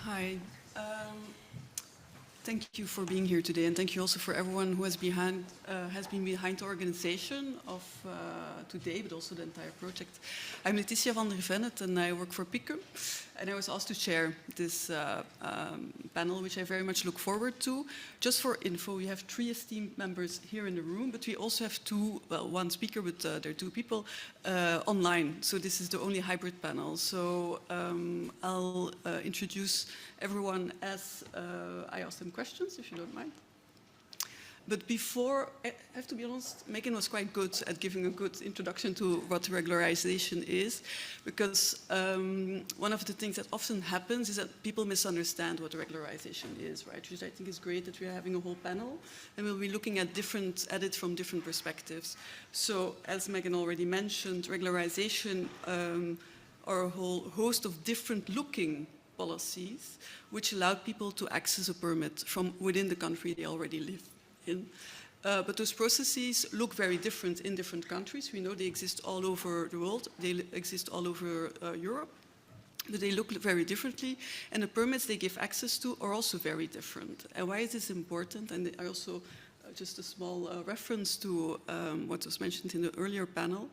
Hi. Thank you for being here today, and thank you also for everyone who has been behind the organization of today, but also the entire project. I'm Laetitia van der Vennet, and I work for PICUM, and I was asked to chair this panel, which I very much look forward to. Just for info, we have 3 esteemed members here in the room, but we also have one speaker, but there are 2 people online. So this is the only hybrid panel. So I'll introduce everyone as I ask them questions, if you don't mind. But before, I have to be honest, Megan was quite good at giving a good introduction to what regularization is, because one of the things that often happens is that people misunderstand what regularization is, right? Which I think is great that we're having a whole panel, and we'll be looking at it from different perspectives. So, as Megan already mentioned, regularization are a whole host of different looking policies which allow people to access a permit from within the country they already live in. But those processes look very different in different countries. We know they exist all over the world. They exist all over Europe, but they look very differently. And the permits they give access to are also very different. And why is this important? And I also, just a small reference to what was mentioned in the earlier panel,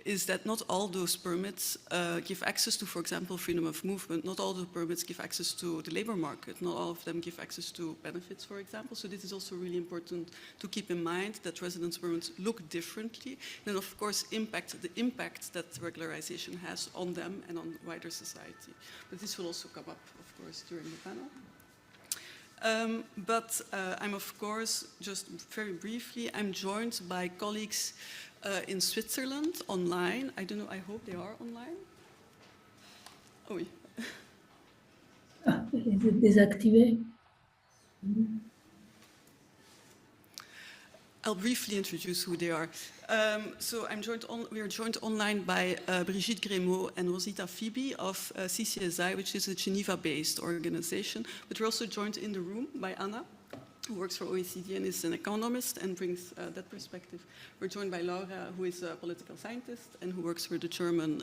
is that not all those permits give access to, for example, freedom of movement. Not all the permits give access to the labor market. Not all of them give access to benefits, for example. So this is also really important to keep in mind, that residence permits look differently. And of course, the impact that regularization has on them and on wider society. But this will also come up, of course, during the panel. I'm of course, just very briefly, I'm joined by colleagues in Switzerland online. I don't know, I hope they are online. Oh, oui. Is it désactivé? I'll briefly introduce who they are. We are joined online by Brigitte Gremaud and Rosita Phoebe of CCSI, which is a Geneva-based organization. But we're also joined in the room by Anna, who works for OECD and is an economist and brings that perspective. We're joined by Laura, who is a political scientist and who works for the German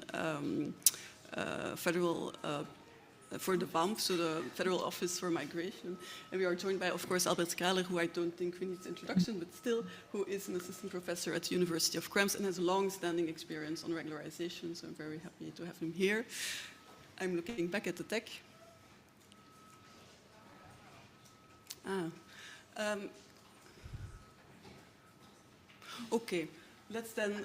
federal for the BAMF, so the Federal Office for Migration. And we are joined by, of course, Albert Kraler, who I don't think we need introduction, but still, who is an assistant professor at the University of Krems and has a long-standing experience on regularization, so I'm very happy to have him here. I'm looking back at the tech. Okay, let's then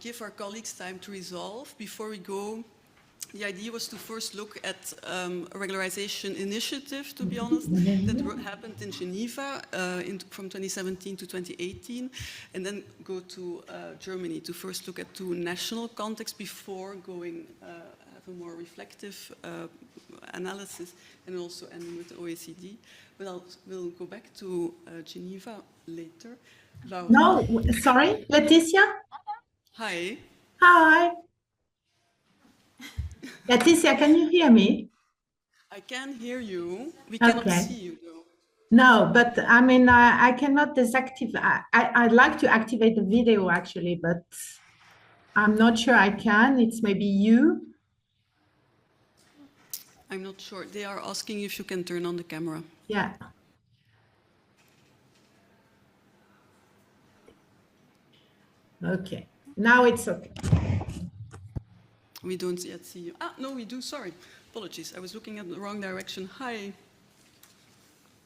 give our colleagues time to resolve. Before we go, the idea was to first look at a regularization initiative, to be honest, that happened in Geneva from 2017 to 2018, and then go to Germany to first look at 2 national contexts before going have a more reflective analysis, and also ending with the OECD. But we'll go back to Geneva later. Laura. No, sorry, Laetitia? Hi. Hi. Laetitia, can you hear me? I can hear you. We cannot see you, though. No, but I mean, I cannot deactivate. I'd like to activate the video, actually, but I'm not sure I can. It's maybe you. I'm not sure. They are asking if you can turn on the camera. Yeah. Okay. Now it's okay. We don't yet see you. Ah, no, we do. Sorry. Apologies. I was looking at the wrong direction. Hi.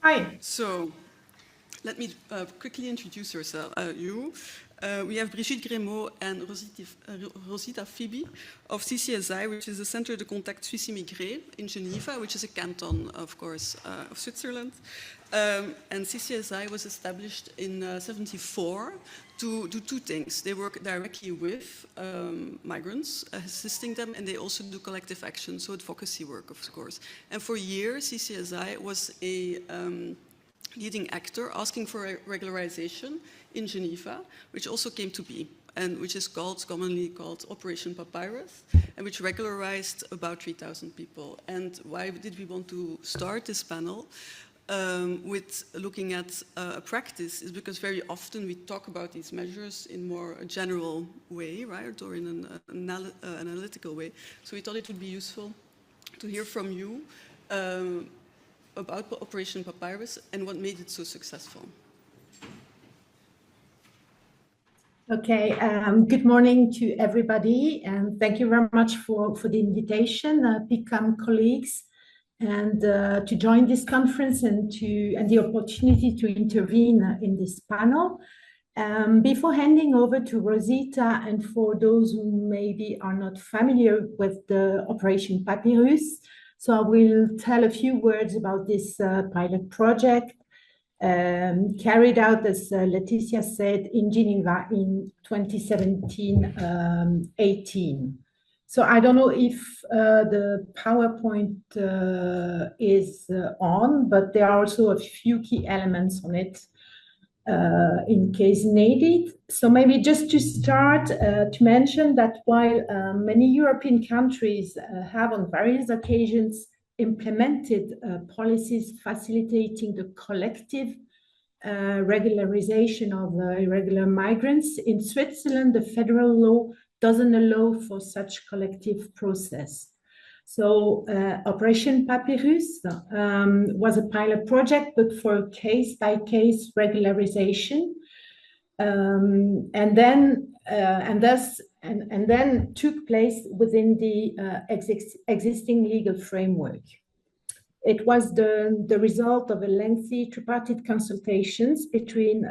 Hi. So, let me quickly introduce you. We have Brigitte Gremaud and Rosita Phoebe of CCSI, which is the Centre de Contact Suisses-Immigrés in Geneva, which is a canton, of course, of Switzerland. And CCSI was established in 1974 to do 2 things. They work directly with migrants, assisting them, and they also do collective action, so advocacy work, of course. And for years, CCSI was a leading actor asking for regularization in Geneva, which also came to be, and which is commonly called Operation Papyrus, and which regularized about 3,000 people. And why did we want to start this panel with looking at a practice is because very often we talk about these measures in more a general way, right, or in an analytical way. So we thought it would be useful to hear from you about Operation Papyrus and what made it so successful. Okay, good morning to everybody, and thank you very much for the invitation, PICUM colleagues, and to join this conference and the opportunity to intervene in this panel. Before handing over to Rosita, and for those who maybe are not familiar with the Operation Papyrus, so I will tell a few words about this pilot project carried out, as Laetitia said, in Geneva in 2017-18. So I don't know if the PowerPoint is on, but there are also a few key elements on it in case needed. So maybe just to start, to mention that while many European countries have on various occasions implemented policies facilitating the collective regularization of irregular migrants, in Switzerland, the federal law doesn't allow for such collective process. So Operation Papyrus was a pilot project, but for case-by-case regularization, and then took place within the existing legal framework. It was the result of a lengthy tripartite consultations between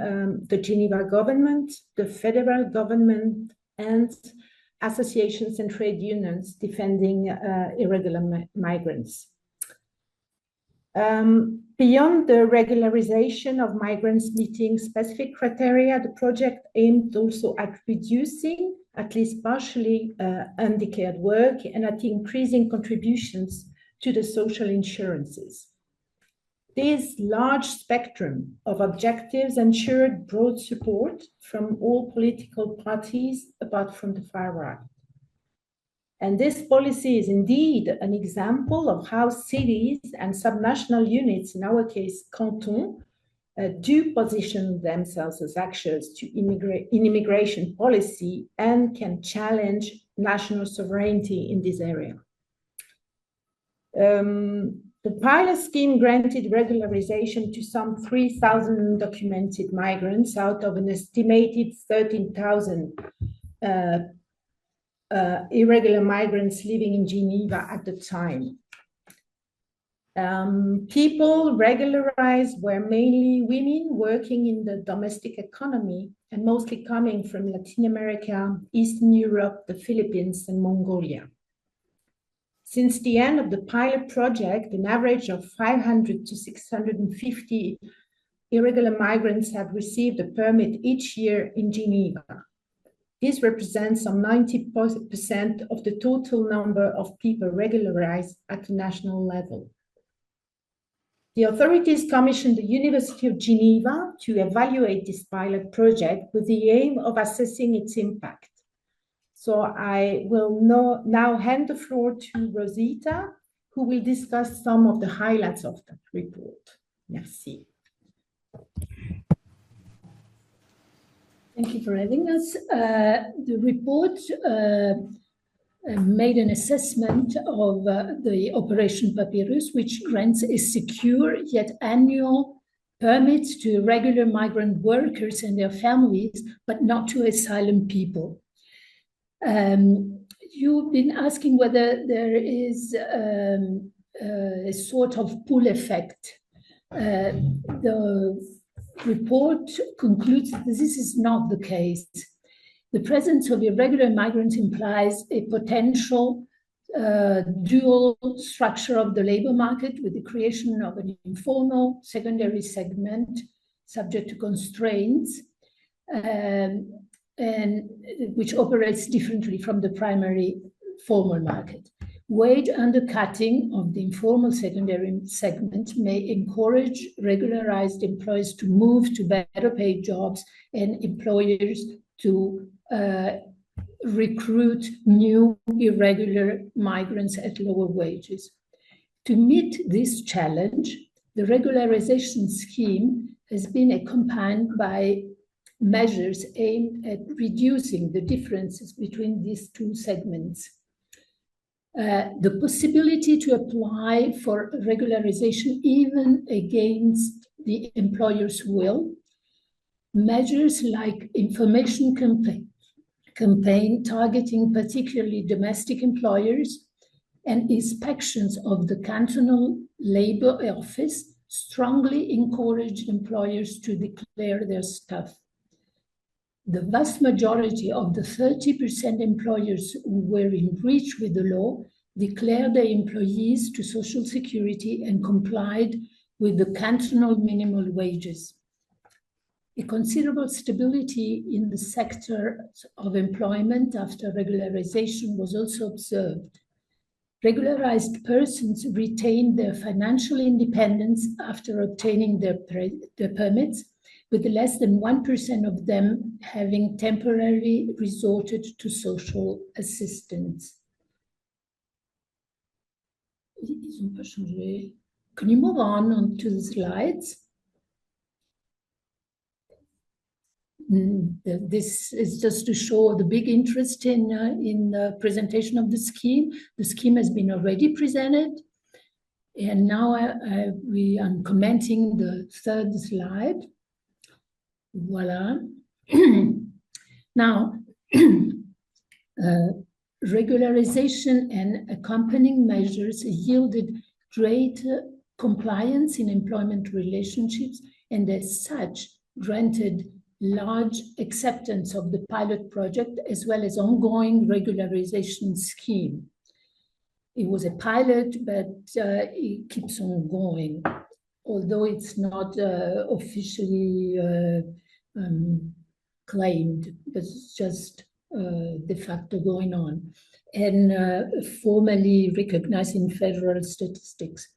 the Geneva government, the federal government, and associations and trade unions defending irregular migrants. Beyond the regularization of migrants meeting specific criteria, the project aimed also at reducing, at least partially, undeclared work and at increasing contributions to the social insurances. This large spectrum of objectives ensured broad support from all political parties, apart from the far right. And this policy is indeed an example of how cities and subnational units, in our case, cantons, do position themselves as actors in immigration policy and can challenge national sovereignty in this area. The pilot scheme granted regularization to some 3,000 undocumented migrants out of an estimated 13,000 irregular migrants living in Geneva at the time. People regularized were mainly women working in the domestic economy and mostly coming from Latin America, Eastern Europe, the Philippines, and Mongolia. Since the end of the pilot project, an average of 500 to 650 irregular migrants have received a permit each year in Geneva. This represents some 90% of the total number of people regularized at the national level. The authorities commissioned the University of Geneva to evaluate this pilot project with the aim of assessing its impact. So I will now hand the floor to Rosita, who will discuss some of the highlights of that report. Merci. Thank you for having us. The report made an assessment of the Operation Papyrus, which grants a secure yet annual permit to regular migrant workers and their families, but not to asylum people. You've been asking whether there is a sort of pull effect. The report concludes that this is not the case. The presence of irregular migrants implies a potential dual structure of the labor market with the creation of an informal secondary segment subject to constraints and which operates differently from the primary formal market. Wage undercutting of the informal secondary segment may encourage regularized employees to move to better paid jobs and employers to recruit new irregular migrants at lower wages. To meet this challenge, the regularization scheme has been accompanied by measures aimed at reducing the differences between these two segments. the possibility to apply for regularization even against the employer's will, measures like information campaign targeting particularly domestic employers, and inspections of the cantonal labor office strongly encouraged employers to declare their staff. The vast majority of the 30% employers who were in breach with the law declared their employees to Social Security and complied with the cantonal minimum wages. A considerable stability in the sector of employment after regularization was also observed. Regularized persons retained their financial independence after obtaining their permits, with less than 1% of them having temporarily resorted to social assistance. Can you move on to the slides? This is just to show the big interest in the presentation of the scheme. The scheme has been already presented, and now I'm commenting the third slide. Voila. Now, regularization and accompanying measures yielded greater compliance in employment relationships, and as such granted large acceptance of the pilot project as well as ongoing regularization scheme. It was a pilot, but it keeps on going, although it's not officially claimed, but it's just de facto going on, and formally recognized in federal statistics.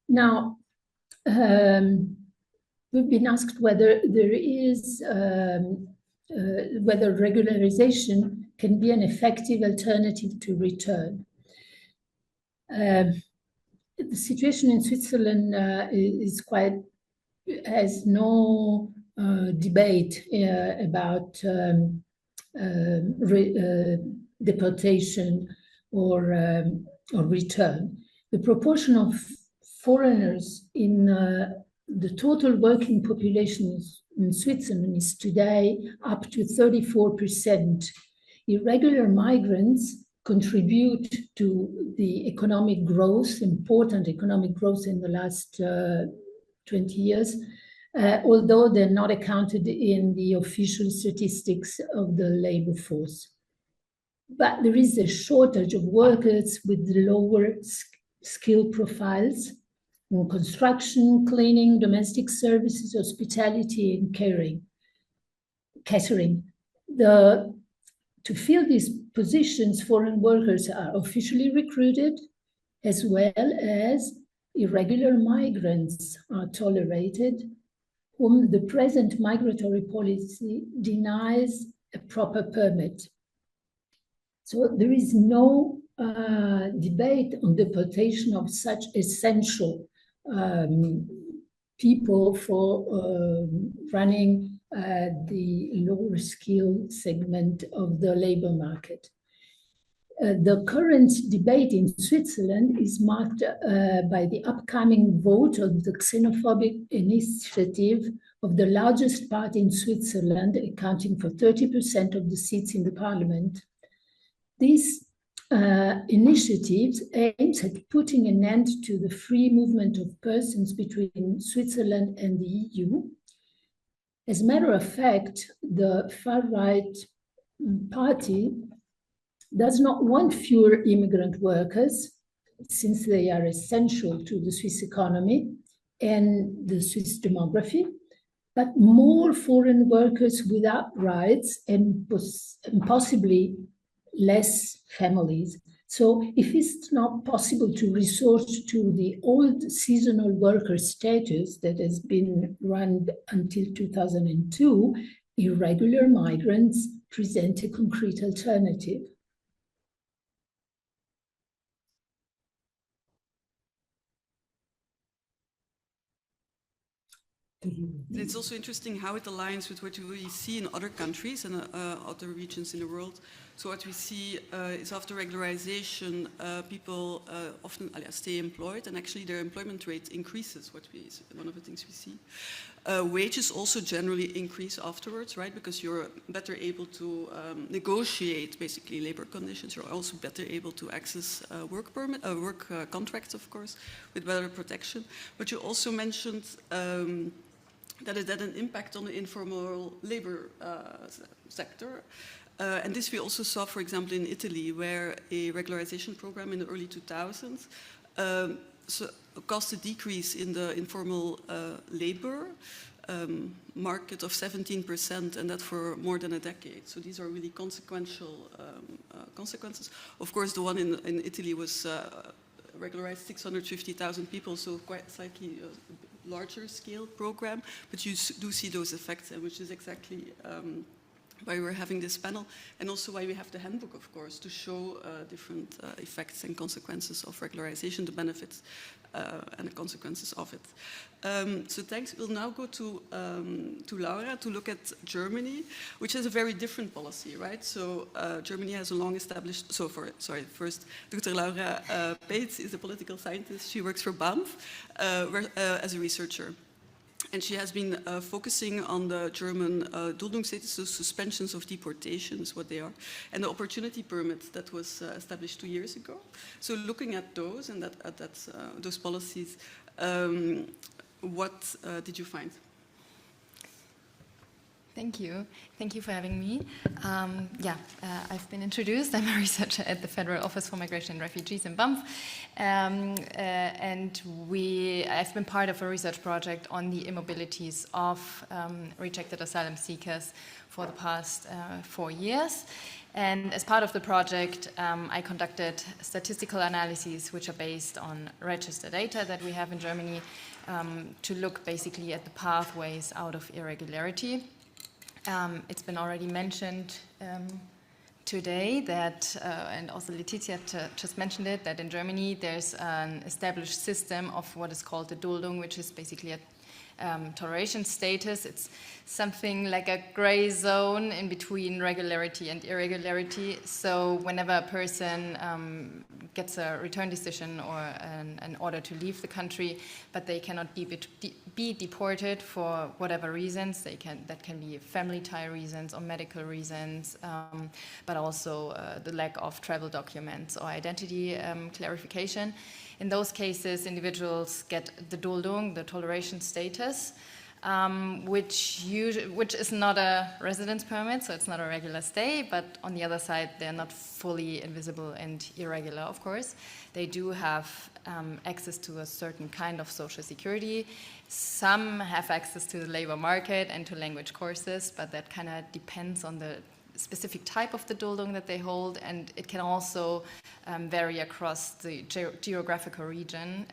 Now, we've been asked whether there is, whether regularization can be an effective alternative to return. The situation in Switzerland is quite, has no debate about deportation or return. The proportion of foreigners in the total working population in Switzerland is today up to 34%. Irregular migrants contribute to the economic growth, important economic growth in the last 20 years, although they're not accounted in the official statistics of the labor force. But there is a shortage of workers with lower skill profiles in construction, cleaning, domestic services, hospitality, and catering. To fill these positions, foreign workers are officially recruited, as well as irregular migrants are tolerated, whom the present migratory policy denies a proper permit. So there is no debate on deportation of such essential people for running the lower skill segment of the labor market. The current debate in Switzerland is marked by the upcoming vote of the xenophobic initiative of the largest party in Switzerland, accounting for 30% of the seats in the parliament. These initiatives aims at putting an end to the free movement of persons between Switzerland and the EU. As a matter of fact, the far-right party does not want fewer immigrant workers, since they are essential to the Swiss economy and the Swiss demography, but more foreign workers without rights and possibly less families. So if it's not possible to resort to the old seasonal worker status that has been run until 2002, irregular migrants present a concrete alternative. It's also interesting how it aligns with what you really see in other countries and other regions in the world. So what we see is after regularization, people often stay employed, and actually their employment rate increases, one of the things we see. Wages also generally increase afterwards, right? Because you're better able to negotiate basically labor conditions. You're also better able to access work contracts, of course, with better protection. But you also mentioned that it had an impact on the informal labor sector. And this we also saw, for example, in Italy, where a regularization program in the early 2000s caused a decrease in the informal labor market of 17%, and that for more than a decade. So these are really consequential consequences. Of course, the one in Italy was regularized 650,000 people, so quite slightly larger scale program, but you do see those effects, which is exactly why we're having this panel, and also why we have the handbook, of course, to show different effects and consequences of regularization, the benefits and the consequences of it. So thanks. We'll now go to Laura to look at Germany, which has a very different policy, right? So Germany has a long established, first, Dr. Laura Peitz is a political scientist. She works for BAMF as a researcher. And she has been focusing on the German Duldungsstatus, so suspensions of deportation is what they are, and the opportunity permit that was established 2 years ago. So looking at those and those policies, what did you find? Thank you. Thank you for having me. I've been introduced. I'm a researcher at the Federal Office for Migration and Refugees in BAMF. And I've been part of a research project on the immobilities of rejected asylum seekers for the past 4 years. And as part of the project, I conducted statistical analyses which are based on register data that we have in Germany to look basically at the pathways out of irregularity. It's been already mentioned today that, and also Laetitia just mentioned it, that in Germany there's an established system of what is called the Duldung, which is basically a toleration status. It's something like a gray zone in between regularity and irregularity. So whenever a person gets a return decision or an order to leave the country, but they cannot be deported for whatever reasons, that can be family tie reasons or medical reasons, but also the lack of travel documents or identity clarification. In those cases, individuals get the Duldung, the toleration status, which is not a residence permit, so it's not a regular stay, but on the other side, they're not fully invisible and irregular, of course. They do have access to a certain kind of social security. Some have access to the labor market and to language courses, but that kind of depends on the specific type of the Duldung that they hold, and it can also vary across the geographical region,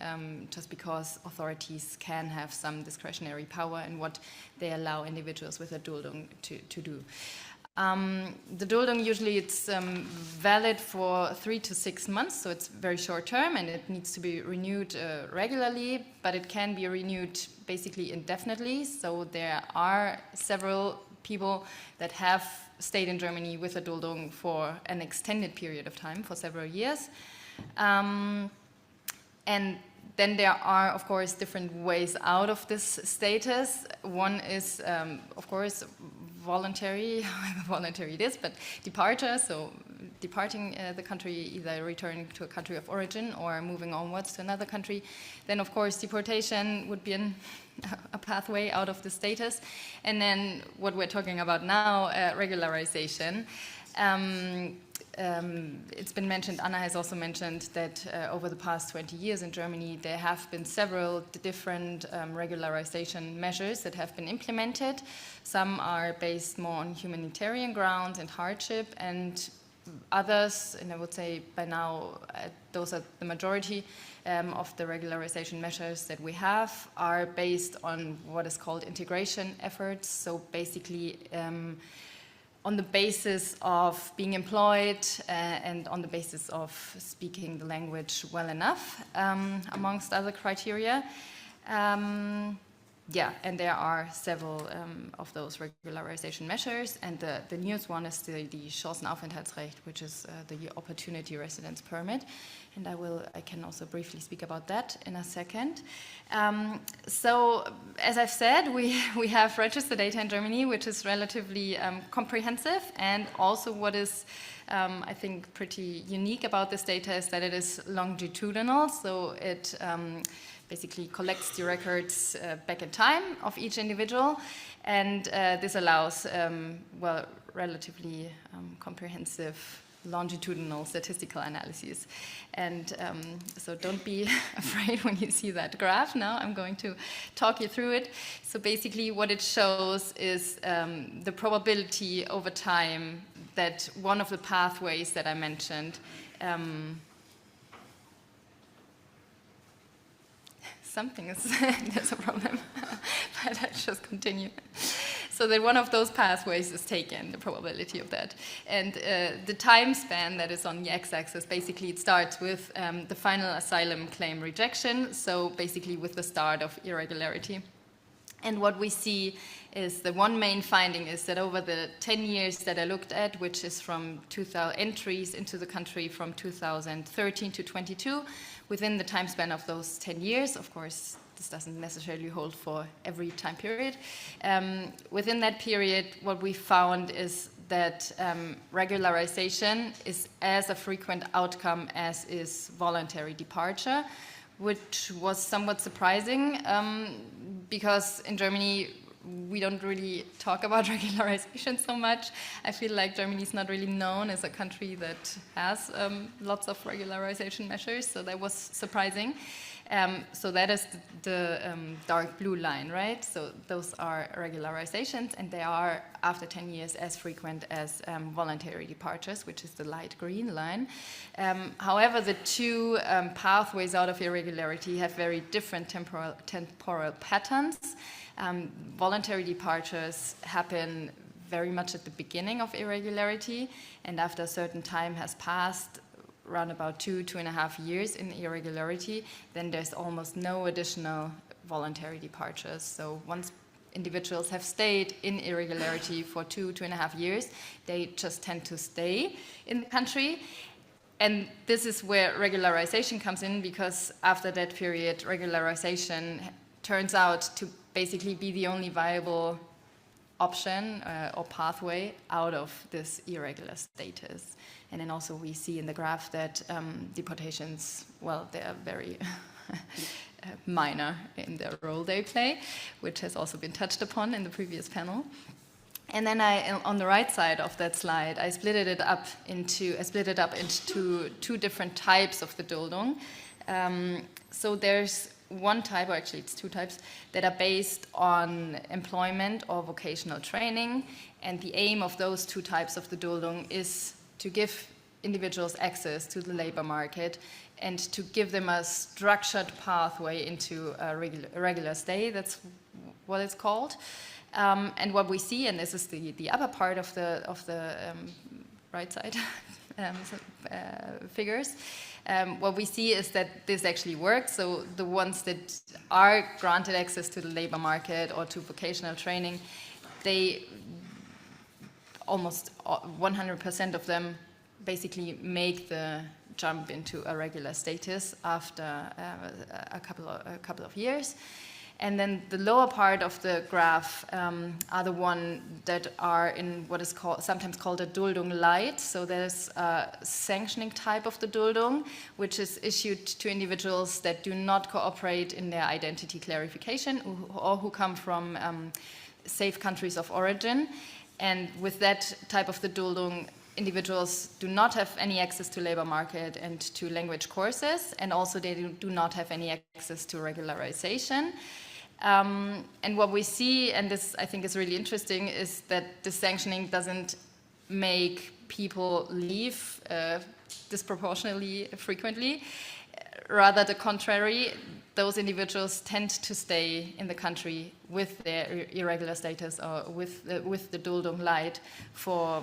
just because authorities can have some discretionary power in what they allow individuals with a Duldung to do. The Duldung usually it's valid for 3 to 6 months, so it's very short term, and it needs to be renewed regularly, but it can be renewed basically indefinitely. So there are several people that have stayed in Germany with a Duldung for an extended period of time, for several years. And then there are, of course, different ways out of this status. One is, of course, voluntary, however voluntary it is, but departure, so departing the country, either returning to a country of origin or moving onwards to another country. Then, of course, deportation would be a pathway out of the status. And then what we're talking about now, regularization. It's been mentioned, Anna has also mentioned that over the past 20 years in Germany, there have been several different regularization measures that have been implemented. Some are based more on humanitarian grounds and hardship, and others, and I would say by now those are the majority of the regularization measures that we have, are based on what is called integration efforts. So basically on the basis of being employed and on the basis of speaking the language well enough, amongst other criteria. yeah, and there are several of those regularization measures, and the newest one is the Chancenaufenthaltsrecht, which is the opportunity residence permit, and I can also briefly speak about that in a second. So, as I've said, we have register data in Germany, which is relatively comprehensive, and also what is I think pretty unique about this data is that it is longitudinal, so it basically collects the records back in time of each individual, and this allows, well, relatively comprehensive longitudinal statistical analyses. And so don't be afraid when you see that graph now. I'm going to talk you through it. So basically what it shows is the probability over time that one of the pathways that I mentioned something is, there's a problem, but I'll just continue. So that one of those pathways is taken, the probability of that. And the time span that is on the x-axis, basically it starts with the final asylum claim rejection, so basically with the start of irregularity. And what we see is the one main finding is that over the 10 years that I looked at, which is from 2000 entries into the country from 2013 to 22, within the time span of those 10 years, of course, this doesn't necessarily hold for every time period. Within that period, what we found is that regularization is as a frequent outcome as is voluntary departure, which was somewhat surprising because in Germany we don't really talk about regularization so much. I feel like Germany is not really known as a country that has lots of regularization measures, so that was surprising. So that is the dark blue line, right? So those are regularizations, and they are, after 10 years, as frequent as voluntary departures, which is the light green line. However, the two pathways out of irregularity have very different temporal patterns. Voluntary departures happen very much at the beginning of irregularity, and after a certain time has passed, around about 2.5 years in irregularity, then there's almost no additional voluntary departures. So once individuals have stayed in irregularity for 2.5 years, they just tend to stay in the country. And this is where regularization comes in, because after that period, regularization turns out to basically be the only viable option or pathway out of this irregular status. And then also we see in the graph that deportations, well, they are very minor in the role they play, which has also been touched upon in the previous panel. And then on the right side of that slide, I split it up into two different types of the Duldung. So there's one type, or actually it's two types, that are based on employment or vocational training. And the aim of those two types of the Duldung is to give individuals access to the labor market and to give them a structured pathway into a regular stay. That's what it's called. And what we see, and this is the upper part of the right side figures, what we see is that this actually works. So the ones that are granted access to the labor market or to vocational training, they almost 100% of them basically make the jump into a regular status after a couple of years. And then the lower part of the graph are the ones that are in what is sometimes called a Duldung Light. So there's a sanctioning type of the Duldung, which is issued to individuals that do not cooperate in their identity clarification or who come from safe countries of origin. And with that type of the Duldung, individuals do not have any access to labor market and to language courses, and also they do not have any access to regularization. And what we see, and this I think is really interesting, is that the sanctioning doesn't make people leave disproportionately frequently. Rather the contrary, those individuals tend to stay in the country with their irregular status or with the Duldung Light for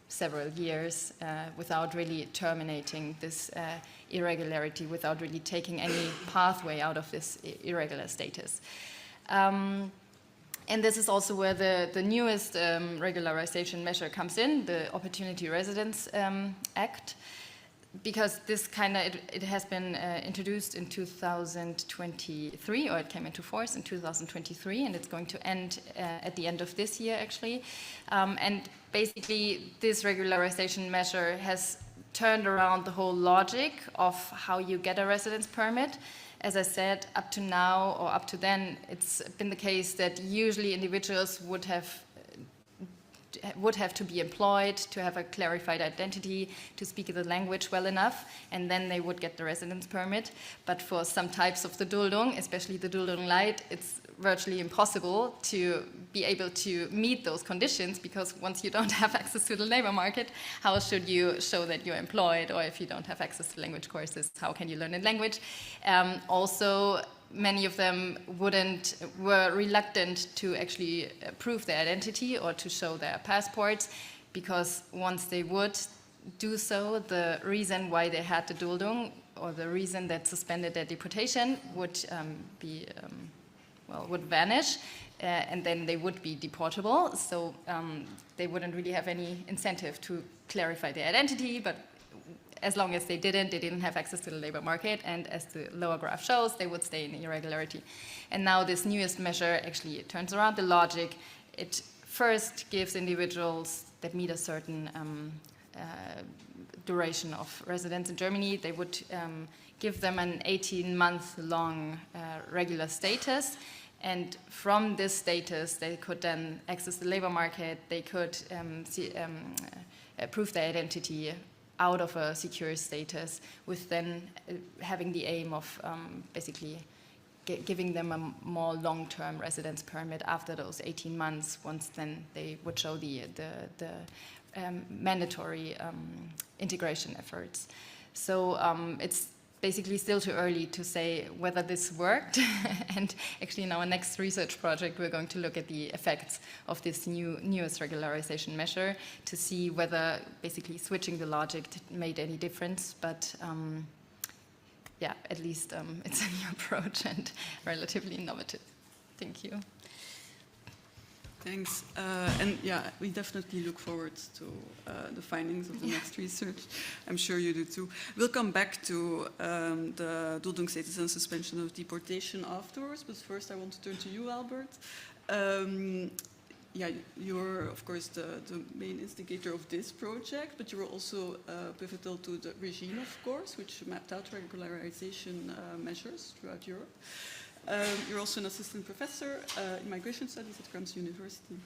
several years without really terminating this irregularity, without really taking any pathway out of this irregular status. And this is also where the newest regularization measure comes in, the Opportunity Residence Act, because this it has been introduced in 2023, or it came into force in 2023, and it's going to end at the end of this year, actually. And basically, this regularization measure has turned around the whole logic of how you get a residence permit. As I said, up to now, or up to then, it's been the case that usually individuals would have to be employed, to have a clarified identity, to speak the language well enough, and then they would get the residence permit. But for some types of the Duldung, especially the Duldung Light, it's virtually impossible to be able to meet those conditions, because once you don't have access to the labor market, how should you show that you're employed? Or if you don't have access to language courses, how can you learn a language? Also, many of them were reluctant to actually prove their identity or to show their passports, because once they would do so, the reason why they had the Duldung, or the reason that suspended their deportation, would would vanish, and then they would be deportable. So they wouldn't really have any incentive to clarify their identity, but as long as they didn't have access to the labor market, and as the lower graph shows, they would stay in irregularity. And now this newest measure actually turns around the logic. It first gives individuals that meet a certain duration of residence in Germany, they would give them an 18-month-long regular status. And from this status, they could then access the labor market, they could prove their identity out of a secure status, with then having the aim of basically giving them a more long-term residence permit after those 18 months, once then they would show the mandatory integration efforts. So it's basically still too early to say whether this worked. And actually in our next research project, we're going to look at the effects of this newest regularization measure to see whether basically switching the logic made any difference. But yeah, at least it's a new approach and relatively innovative. Thank you. Thanks. And yeah, we definitely look forward to the findings of the next research. I'm sure you do too. We'll come back to the Duldung status and suspension of deportation afterwards, but first I want to turn to you, Albert. Yeah, you're of course the main instigator of this project, but you were also pivotal to the regime, of course, which mapped out regularization measures throughout Europe. You're also an assistant professor in migration studies at Krems University.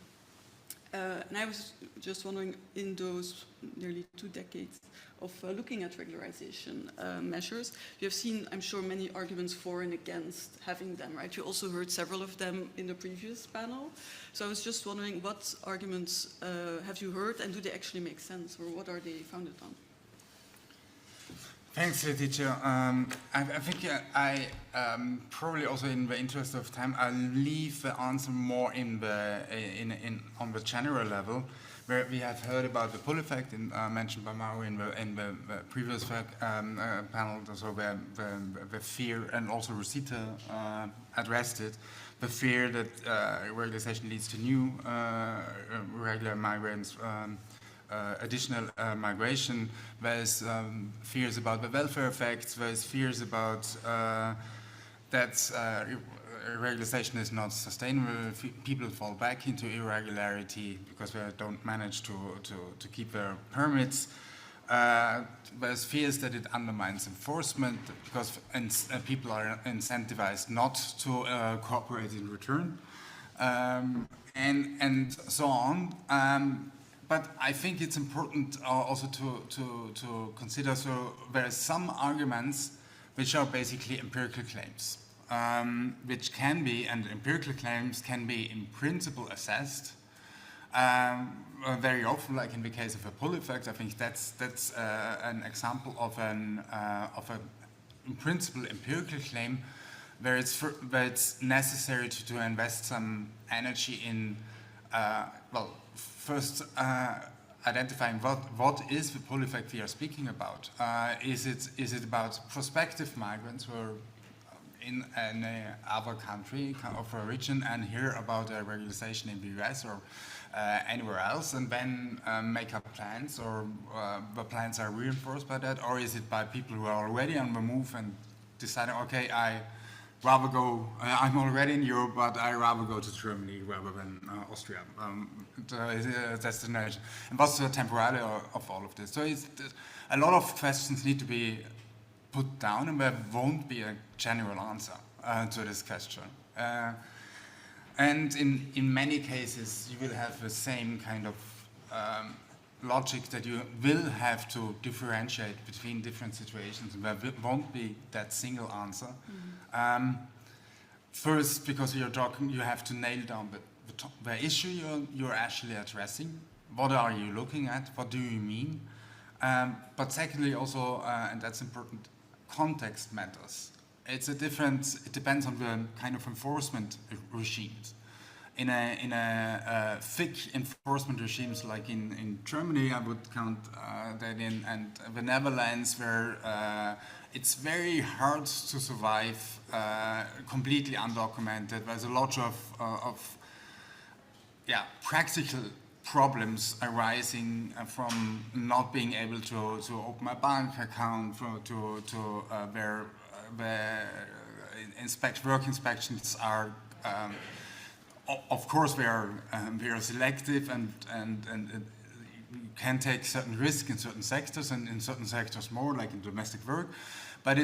And I was just wondering, in those nearly 2 decades of looking at regularization measures, you have seen, I'm sure, many arguments for and against having them, right? You also heard several of them in the previous panel. So I was just wondering, what arguments have you heard, and do they actually make sense, or what are they founded on? Thanks, Laetitia. I think I probably also, in the interest of time, I'll leave the answer more on the general level, where we have heard about the pull effect mentioned by Mauro in the previous panel, so the fear, and also Rosita addressed it, the fear that regularization leads to new regular migrants. Additional migration, there's fears about the welfare effects, there's fears about that regularization is not sustainable, people fall back into irregularity because they don't manage to keep their permits. There's fears that it undermines enforcement because people are incentivized not to cooperate in return, and so on. But I think it's important also to consider, so there are some arguments which are basically empirical claims, which can be, and empirical claims can be in principle assessed. Very often, like in the case of a pull effect, I think that's an example of an in principle empirical claim where it's necessary to invest some energy in first, identifying what is the pull effect we are speaking about. Is it about prospective migrants who are in other country of origin and hear about a regularization in the US or anywhere else, and then make up plans, or the plans are reinforced by that, or is it by people who are already on the move and deciding, okay, rather go, I'm already in Europe, but I rather go to Germany rather than Austria, the destination. And what's the temporality of all of this? So a lot of questions need to be put down, and there won't be a general answer to this question. And in many cases, you will have the same kind of logic that you will have to differentiate between different situations, and there won't be that single answer. First, because you're talking, you have to nail down the issue you're actually addressing. What are you looking at? What do you mean? But secondly, also, and that's important, context matters. It's a difference. It depends on the kind of enforcement regimes. In a thick enforcement regimes like in Germany, I would count that in, and the Netherlands, where it's very hard to survive completely undocumented. There's a lot of practical problems arising from not being able to open a bank account, where work inspections are. Of course, we are selective and can take certain risks in certain sectors, and in certain sectors more, like in domestic work. But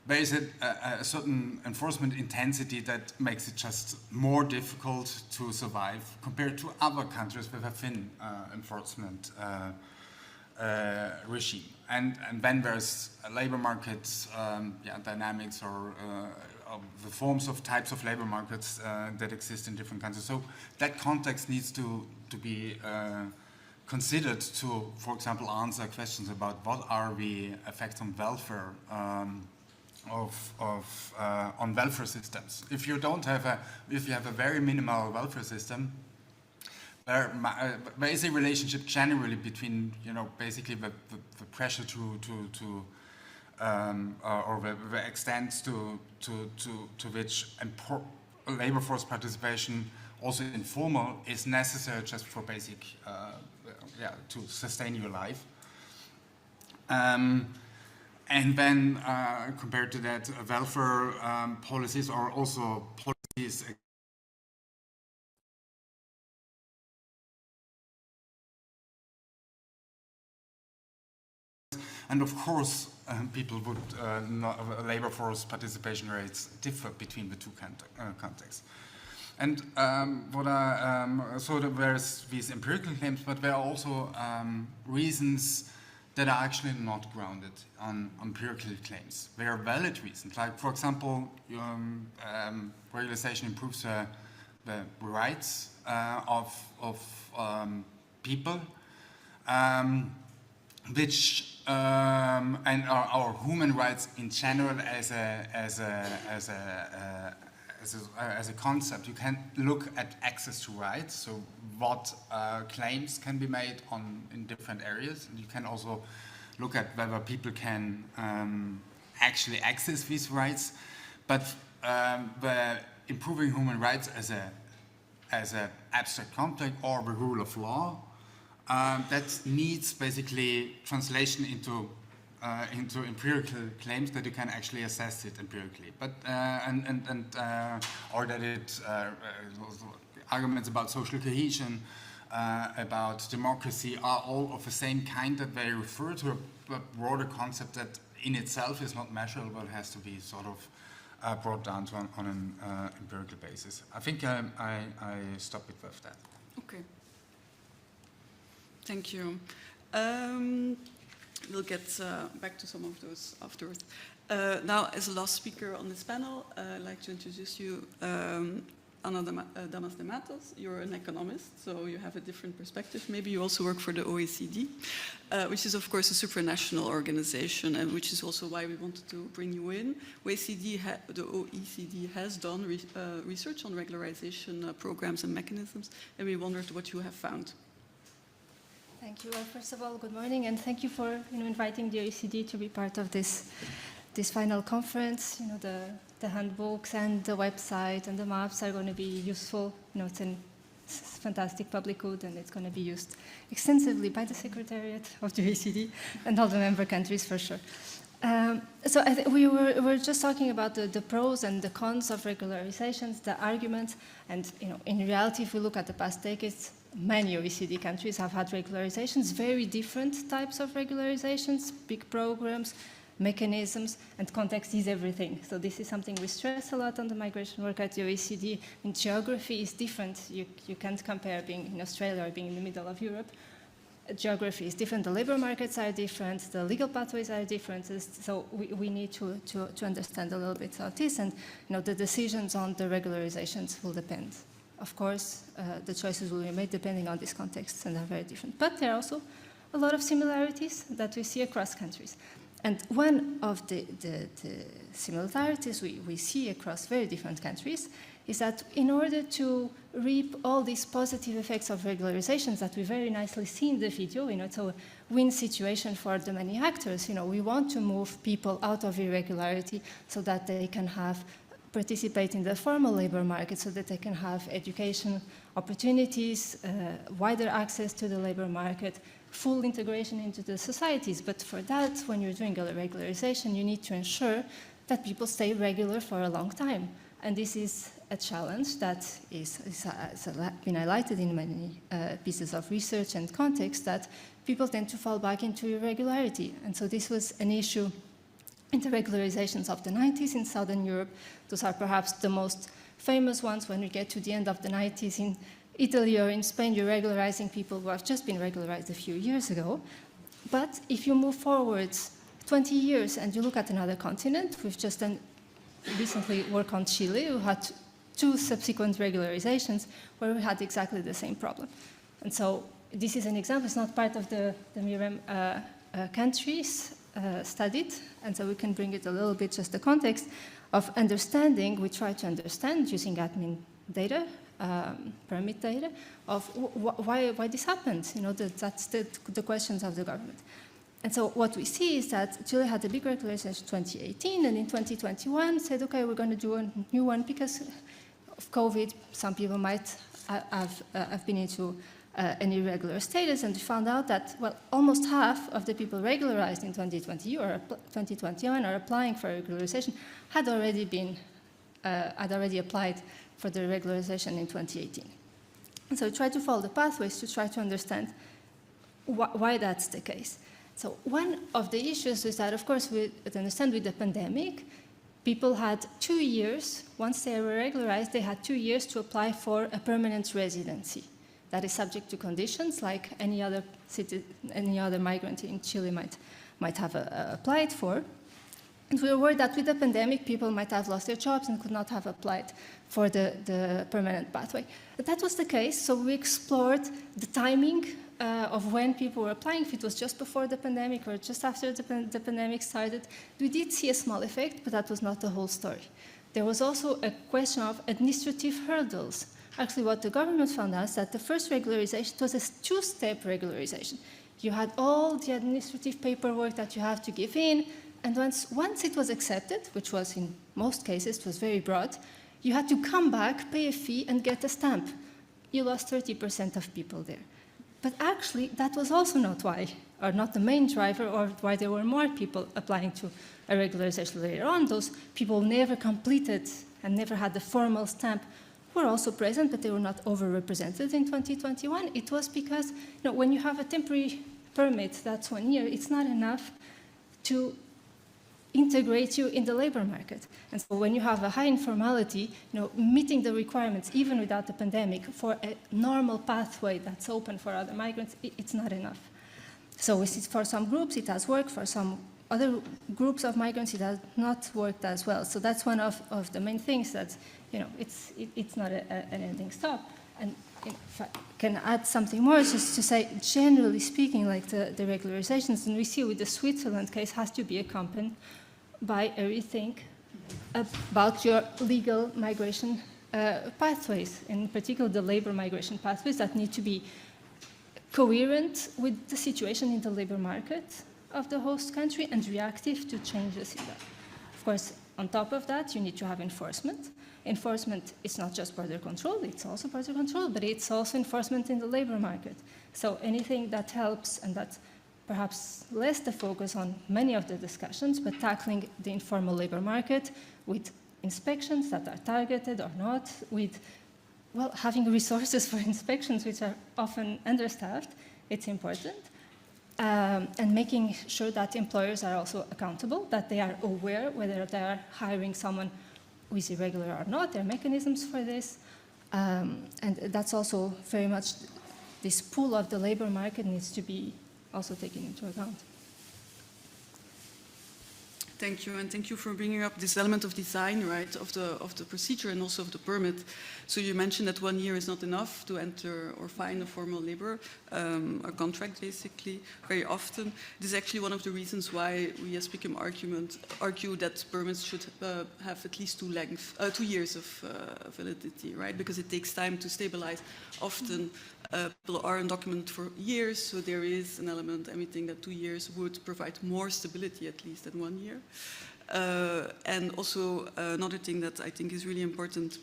there is a certain enforcement intensity that makes it just more difficult to survive compared to other countries with a thin enforcement regime. And then there's labor market dynamics, or the forms of types of labor markets that exist in different countries. So that context needs to be considered to, for example, answer questions about what are the effects on welfare on welfare systems. If you have a very minimal welfare system, there is a relationship generally between, basically the pressure or the extent to which labor force participation, also informal, is necessary just for basic, to sustain your life. And then compared to that, welfare policies are also policies. And of course, people would, labor force participation rates differ between the two contexts. And so there's these empirical claims, but there are also reasons that are actually not grounded on empirical claims. They are valid reasons. Like, for example, regularization improves the rights of people, which and our human rights in general as a concept. You can look at access to rights, so what claims can be made in different areas. And you can also look at whether people can actually access these rights. But the improving human rights as an abstract concept, or the rule of law, that needs basically translation into empirical claims that you can actually assess it empirically. But or that it arguments about social cohesion, about democracy, are all of the same kind, that they refer to a broader concept that in itself is not measurable, has to be sort of brought down to on an empirical basis. I think I stop it with that. Okay. Thank you. We'll get back to some of those afterwards. Now, as the last speaker on this panel, I'd like to introduce you, Damas de Matos. You're an economist, so you have a different perspective. Maybe you also work for the OECD, which is, of course, a supranational organization, and which is also why we wanted to bring you in. The OECD has done research on regularization programs and mechanisms, and we wondered what you have found. Thank you. Well, first of all, good morning, and thank you for inviting the OECD to be part of this this final conference, the handbooks and the website and the maps are going to be useful. It's a fantastic public good, and it's going to be used extensively by the Secretariat of the OECD and all the member countries for sure. So we were just talking about the pros and the cons of regularizations, the arguments, and in reality, if we look at the past decades, many OECD countries have had regularizations, very different types of regularizations, big programs, mechanisms, and context is everything. So this is something we stress a lot on the migration work at the OECD. And geography is different. You can't compare being in Australia or being in the middle of Europe. Geography is different, the labor markets are different, the legal pathways are different, so we need to understand a little bit of this, and the decisions on the regularizations will depend. Of course, the choices will be made depending on these contexts, and are very different. But there are also a lot of similarities that we see across countries. And one of the similarities we see across very different countries is that in order to reap all these positive effects of regularizations that we very nicely see in the video, it's a win situation for the many actors. We want to move people out of irregularity so that they can participate in the formal labor market, so that they can have education opportunities, wider access to the labor market, full integration into the societies. But for that, when you're doing a regularization, you need to ensure that people stay regular for a long time. And this is a challenge that has been highlighted in many pieces of research and context, that people tend to fall back into irregularity. And so this was an issue in the regularizations of the 90s in Southern Europe. Those are perhaps the most famous ones. When we get to the end of the 90s in Italy or in Spain, you're regularizing people who have just been regularized a few years ago. But if you move forward 20 years and you look at another continent, we've just done recently work on Chile, who had 2 subsequent regularizations where we had exactly the same problem. And so this is an example. It's not part of the MIrreM countries studied, and so we can bring it a little bit, just the context of understanding. We try to understand using admin data, permit data, of why this happened. That's the questions of the government. And so what we see is that Chile had a big regularization in 2018, and in 2021 said, okay, we're going to do a new one because of COVID. Some people might have been into an irregular status, and we found out that, well, almost half of the people regularized in 2020 or 2021 or applying for regularization had already applied for the regularization in 2018. And so we try to follow the pathways to try to understand why that's the case. So one of the issues is that, of course, we understand with the pandemic, people had 2 years, once they were regularized, they had 2 years to apply for a permanent residency. That is subject to conditions like any other migrant in Chile might have applied for. And we were worried that with the pandemic, people might have lost their jobs and could not have applied for the permanent pathway. But that was the case, so we explored the timing of when people were applying, if it was just before the pandemic or just after the pandemic started. We did see a small effect, but that was not the whole story. There was also a question of administrative hurdles. Actually, what the government found out is that the first regularization was a 2-step regularization. You had all the administrative paperwork that you have to give in, and once it was accepted, which was in most cases, it was very broad, you had to come back, pay a fee, and get a stamp. You lost 30% of people there. But actually, that was also not why, or not the main driver, or why there were more people applying to a regularization later on. Those people never completed and never had the formal stamp were also present, but they were not overrepresented in 2021. It was because when you have a temporary permit that's 1 year, it's not enough to integrate you in the labor market. And so when you have a high informality, meeting the requirements, even without the pandemic, for a normal pathway that's open for other migrants, it's not enough. So for some groups it has worked, for some other groups of migrants it has not worked as well. So that's one of the main things that, it's not an ending stop. And if I can add something more, just to say, generally speaking, like the regularizations, and we see with the Switzerland case, has to be accompanied by a rethink about your legal migration pathways, in particular the labor migration pathways that need to be coherent with the situation in the labor market of the host country and reactive to changes in that. Of course, on top of that, you need to have enforcement. Enforcement is not just border control, it's also border control, but it's also enforcement in the labor market. So anything that helps, and that's perhaps less the focus on many of the discussions, but tackling the informal labor market with inspections that are targeted or not, with, well, having resources for inspections, which are often understaffed, it's important. And making sure that employers are also accountable, that they are aware whether they are hiring someone who is irregular or not. There are mechanisms for this. And that's also very much, this pool of the labor market needs to be also taken into account. Thank you, and thank you for bringing up this element of design, right, of the procedure and also of the permit. So you mentioned that 1 year is not enough to enter or find a formal labor, a contract basically, very often. This is actually one of the reasons why we as PICUM argue that permits should have at least 2 years of validity, right, because it takes time to stabilize. Often people are undocumented for years, so there is an element, and we think that 2 years would provide more stability at least than 1 year. And also another thing that I think is really important,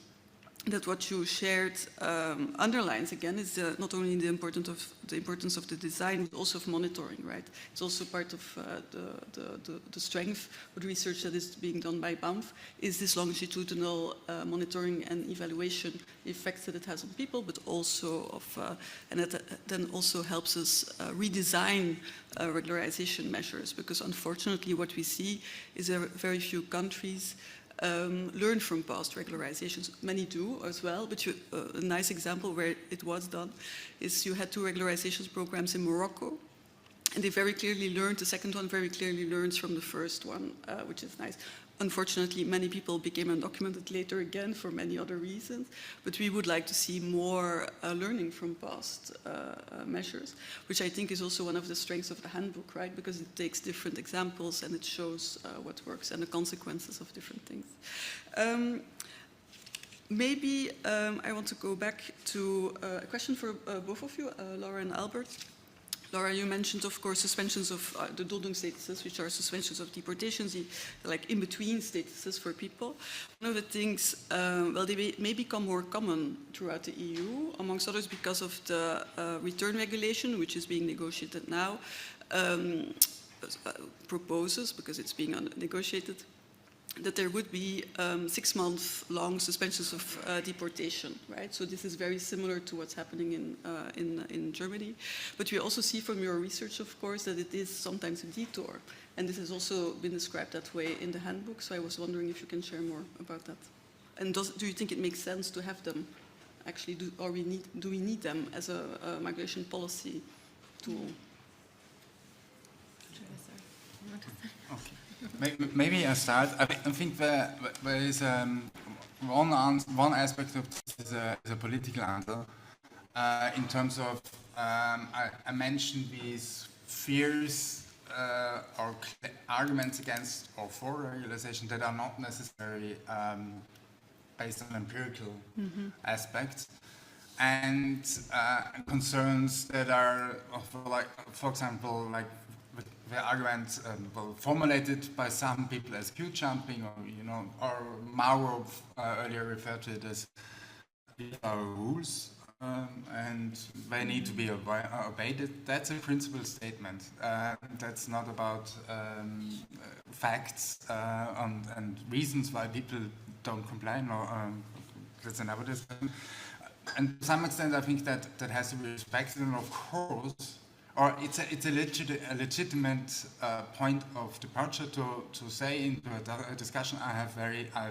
that what you shared underlines again, is not only the importance of the design, but also of monitoring, right? It's also part of the strength of the research that is being done by BAMF, is this longitudinal monitoring and evaluation effects that it has on people, but also of, and that then also helps us redesign regularization measures, because unfortunately what we see is that very few countries learn from past regularizations. Many do as well, but a nice example where it was done is you had 2 regularization programs in Morocco, and they very clearly learned, the second one very clearly learns from the first one, which is nice. Unfortunately, many people became undocumented later again for many other reasons, but we would like to see more learning from past measures, which I think is also one of the strengths of the handbook, right? Because it takes different examples and it shows what works and the consequences of different things. Maybe I want to go back to a question for both of you, Laura and Albert. Laura, you mentioned, of course, suspensions of the Duldung statuses, which are suspensions of deportations, like in-between statuses for people. One of the things, well, they may become more common throughout the EU, amongst others because of the return regulation, which is being negotiated now, proposes, because it's being negotiated, that there would be 6-month-long suspensions of deportation, right? So this is very similar to what's happening in Germany. But we also see from your research, of course, that it is sometimes a detour. And this has also been described that way in the handbook. So I was wondering if you can share more about that. And do you think it makes sense to have them? Actually, do we need them as a migration policy tool? Okay. Maybe I start. I think there is one aspect of this is a political answer in terms of I mentioned these fears or arguments against or for regularization that are not necessarily based on empirical aspects, and concerns that are, like, for example, like the argument formulated by some people as queue jumping, or Mauro earlier referred to it as rules, and they need to be obeyed. That's a principle statement. That's not about facts and reasons why people don't comply. That's another discussion. And to some extent, I think that has to be respected, and of course, or it's a legitimate point of departure to say into a discussion, I have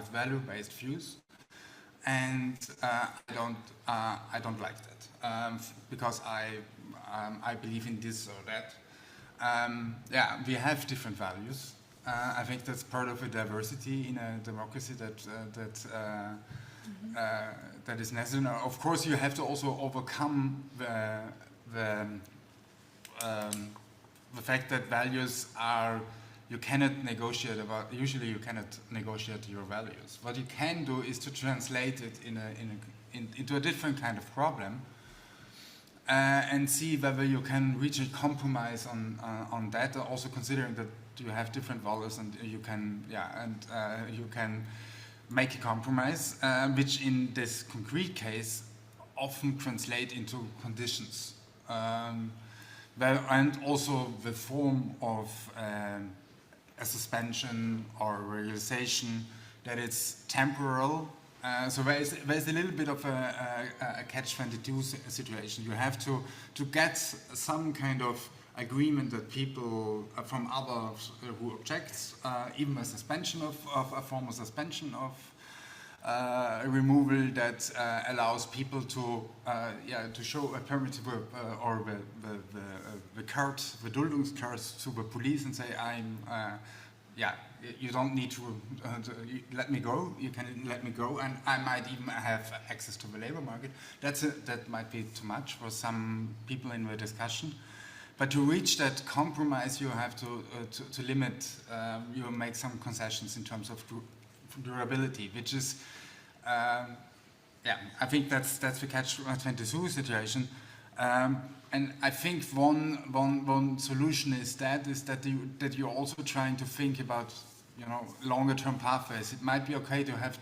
value-based views, and I don't like that because I believe in this or that. Yeah, we have different values. I think that's part of a diversity in a democracy that is necessary. Of course, you have to also overcome the fact that values are, you cannot negotiate about, usually you cannot negotiate your values. What you can do is to translate it into a different kind of problem and see whether you can reach a compromise on that, also considering that you have different values, and you can you can make a compromise, which in this concrete case often translate into conditions. And also the form of a suspension or regularization, that it's temporal. So there's a little bit of a catch-22 situation. You have to get some kind of agreement that people from others who object, even a suspension of a formal suspension of removal that allows people to show a permit or the card, the Duldungskarte to the police and say, you don't need to let me go. You can let me go, and I might even have access to the labor market. That might be too much for some people in the discussion. But to reach that compromise, you have to limit. You make some concessions in terms of durability, which is, I think that's the catch-22 situation. And I think one solution is that you're also trying to think about, longer-term pathways. It might be okay to have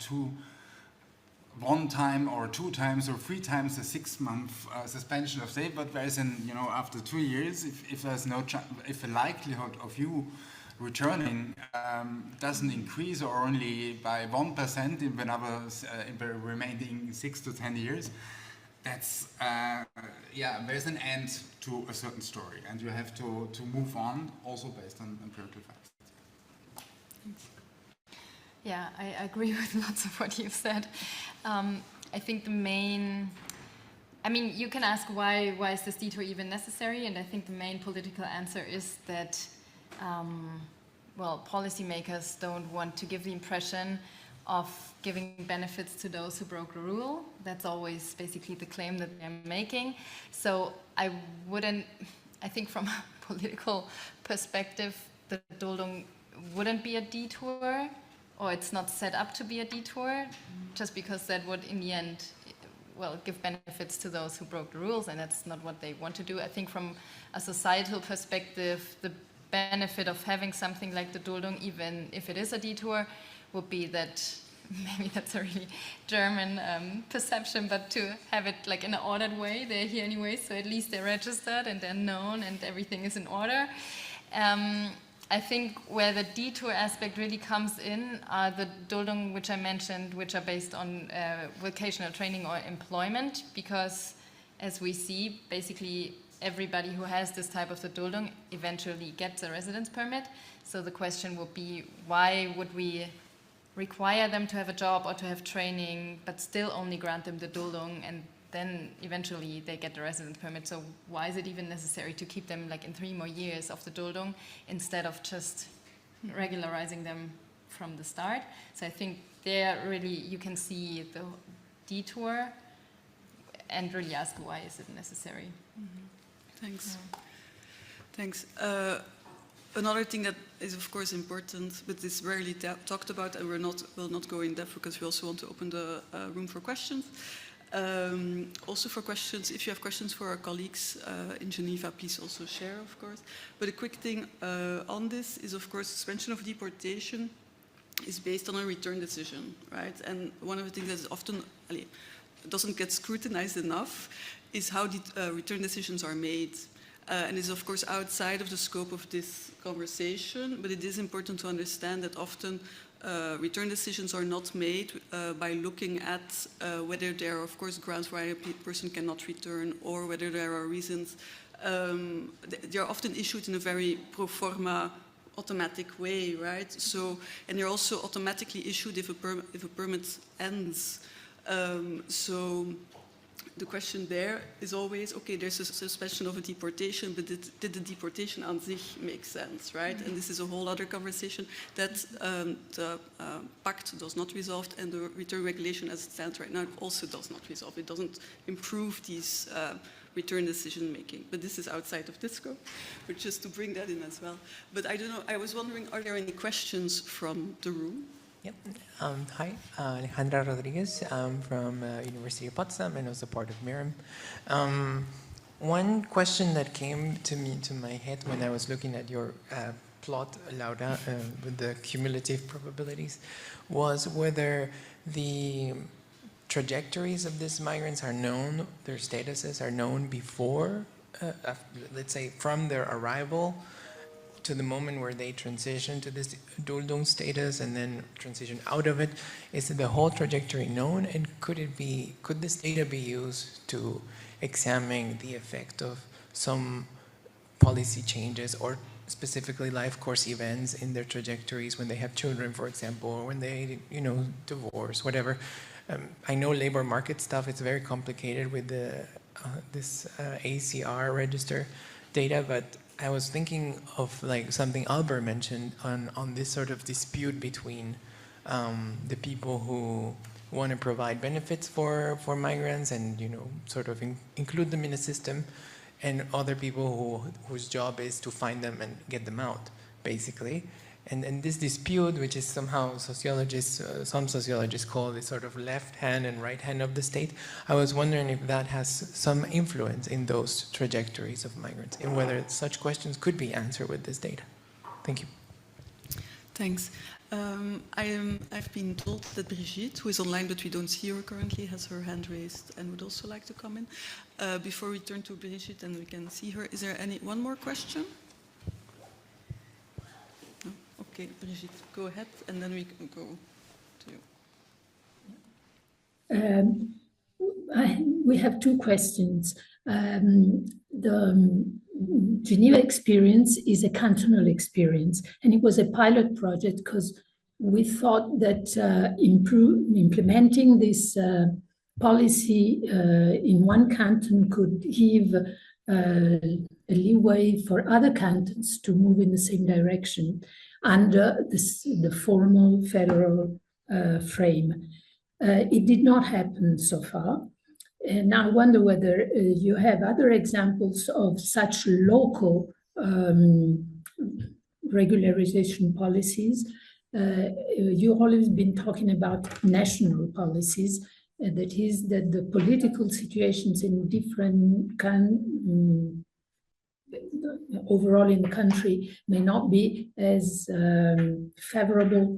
one time or two times or three times a 6-month suspension of state, but there's after 2 years, if there's if the likelihood of you returning doesn't increase or only by 1% in the remaining 6 to 10 years, that's there's an end to a certain story, and you have to move on, also based on empirical facts. Yeah, I agree with lots of what you've said. I think the main, you can ask why is this detour even necessary, and I think the main political answer is that, policymakers don't want to give the impression of giving benefits to those who broke the rule. That's always basically the claim that they're making. So I think from a political perspective, the Duldung wouldn't be a detour, or it's not set up to be a detour, just because that would in the end, give benefits to those who broke the rules, and that's not what they want to do. I think from a societal perspective, the benefit of having something like the Duldung, even if it is a detour, would be that, maybe that's a really German perception, but to have it like in an ordered way. They're here anyway, so at least they're registered and they're known and everything is in order. I think where the detour aspect really comes in are the Duldung, which I mentioned, which are based on vocational training or employment, because as we see, basically everybody who has this type of the Duldung eventually gets a residence permit. So the question would be, why would we require them to have a job or to have training, but still only grant them the Duldung, and then eventually they get the residence permit? So why is it even necessary to keep them like in 3 more years of the Duldung instead of just regularizing them from the start? So I think there really you can see the detour and really ask, why is it necessary? Thanks. Thanks. Another thing that is of course important, but is rarely talked about, and will not go in depth because we also want to open the room for questions. Also for questions, if you have questions for our colleagues in Geneva, please also share, of course. But a quick thing on this is, of course, suspension of deportation is based on a return decision, right? And one of the things that is often doesn't get scrutinized enough is how return decisions are made. And is of course outside of the scope of this conversation, but it is important to understand that often return decisions are not made by looking at whether there are, of course, grounds why a person cannot return, or whether there are reasons. They are often issued in a very pro forma, automatic way, right? So, and they're also automatically issued if a permit ends. So the question there is always, okay, there's a suspension of a deportation, but did the deportation on sich make sense, right? And this is a whole other conversation that the pact does not resolve, and the return regulation as it stands right now also does not resolve. It doesn't improve these return decision making. But this is outside of this scope, but just to bring that in as well. But I don't know, I was wondering, are there any questions from the room? Yep. Hi, Alejandra Rodriguez. I'm from University of Potsdam and also part of MIrreM. One question that came to my head when I was looking at your plot, Laura, with the cumulative probabilities, was whether the trajectories of these migrants are known, their statuses are known before, let's say from their arrival to the moment where they transition to this Duldung status and then transition out of it. Is the whole trajectory known, and could this data be used to examine the effect of some policy changes or specifically life course events in their trajectories when they have children, for example, or when they, divorce, whatever. I know labor market stuff, it's very complicated with this ACR register data, but I was thinking of like something Albert mentioned on this sort of dispute between the people who want to provide benefits for migrants and sort of include them in the system, and other people whose job is to find them and get them out, basically. And this dispute, which is somehow some sociologists call it sort of left hand and right hand of the state, I was wondering if that has some influence in those trajectories of migrants, and whether such questions could be answered with this data. Thank you. Thanks. I've been told that Brigitte, who is online but we don't see her currently, has her hand raised and would also like to come in. Before we turn to Brigitte and we can see her, is there one more question? No? Okay, Brigitte, go ahead, and then we can go to you. We have two questions. The Geneva experience is a cantonal experience, and it was a pilot project because we thought that implementing this policy in one canton could give a leeway for other cantons to move in the same direction under the formal federal frame. It did not happen so far. And I wonder whether you have other examples of such local regularization policies. You've always been talking about national policies, that is, that the political situations in different overall in the country may not be as favorable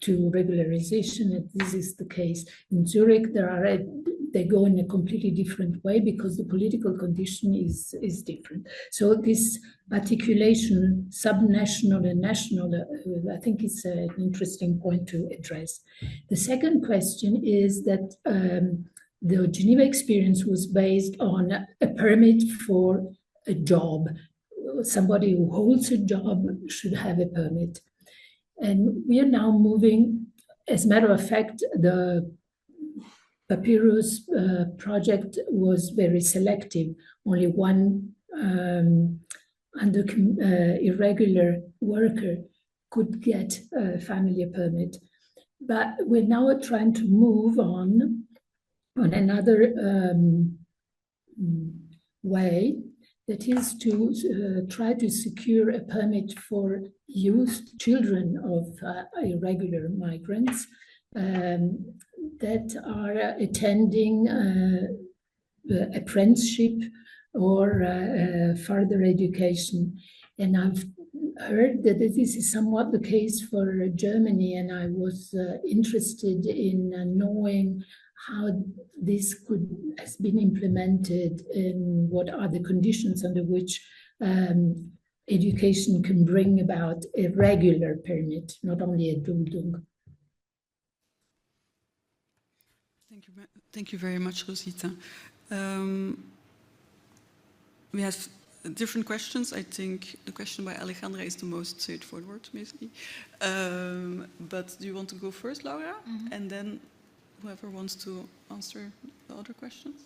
to regularization, and this is the case. In Zurich, they go in a completely different way because the political condition is different. So this articulation, subnational and national, I think it's an interesting point to address. The second question is that the Geneva experience was based on a permit for a job. Somebody who holds a job should have a permit. And we are now moving, as a matter of fact, the Papyrus project was very selective. Only one irregular worker could get a family permit. But we're now trying to move on another way, that is to try to secure a permit for children of irregular migrants that are attending apprenticeship or further education. And I've heard that this is somewhat the case for Germany, and I was interested in knowing how this has been implemented and what are the conditions under which education can bring about a regular permit, not only a Duldung. Thank you very much, Rosita. We have different questions. I think the question by Alejandra is the most straightforward, basically. But do you want to go first, Laura? Mm-hmm. And then whoever wants to answer the other questions?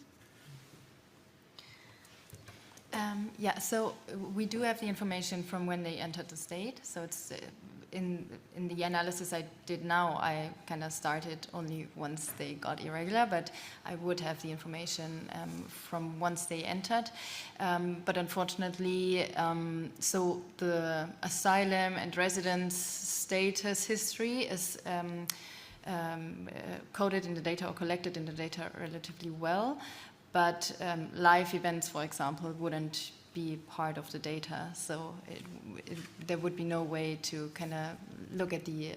Yeah, so we do have the information from when they entered the state. So it's in the analysis I did now, I kind of started only once they got irregular, but I would have the information from once they entered. But unfortunately, so the asylum and residence status history is coded in the data or collected in the data relatively well, but life events, for example, wouldn't be part of the data. So there would be no way to kind of look at the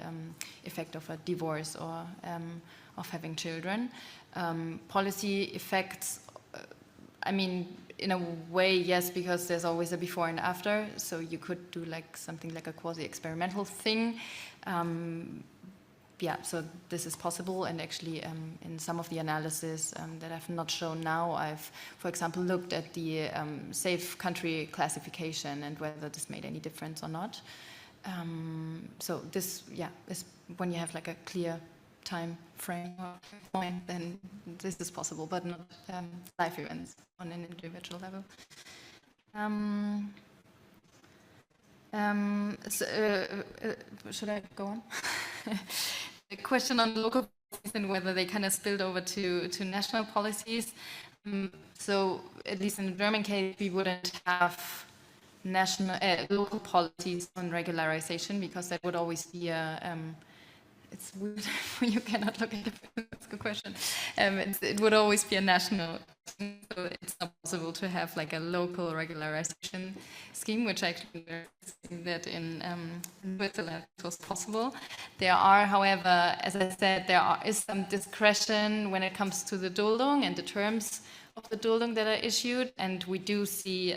effect of a divorce or of having children. Policy effects, I mean, in a way, yes, because there's always a before and after. So you could do like something like a quasi-experimental thing. Yeah, so this is possible, and actually in some of the analysis that I've not shown now, I've, for example, looked at the safe country classification and whether this made any difference or not. So this, yeah, is when you have like a clear time frame or point, then this is possible, but not live events on an individual level. Should I go on? The question on local policies and whether they kind of spilled over to national policies. So at least in the German case, we wouldn't have national local policies on regularization, because that would always be a it's weird when you cannot look at it. That's a good question. It would always be a national, so it's not possible to have like a local regularization scheme, which actually that in Switzerland it was possible. There are, however, as I said, is some discretion when it comes to the Duldung and the terms of the Duldung that are issued, and we do see,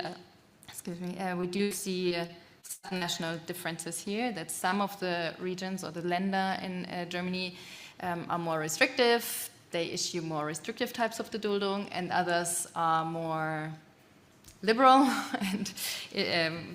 national differences here, that some of the regions or the Länder in Germany are more restrictive. They issue more restrictive types of the Duldung, and others are more liberal and,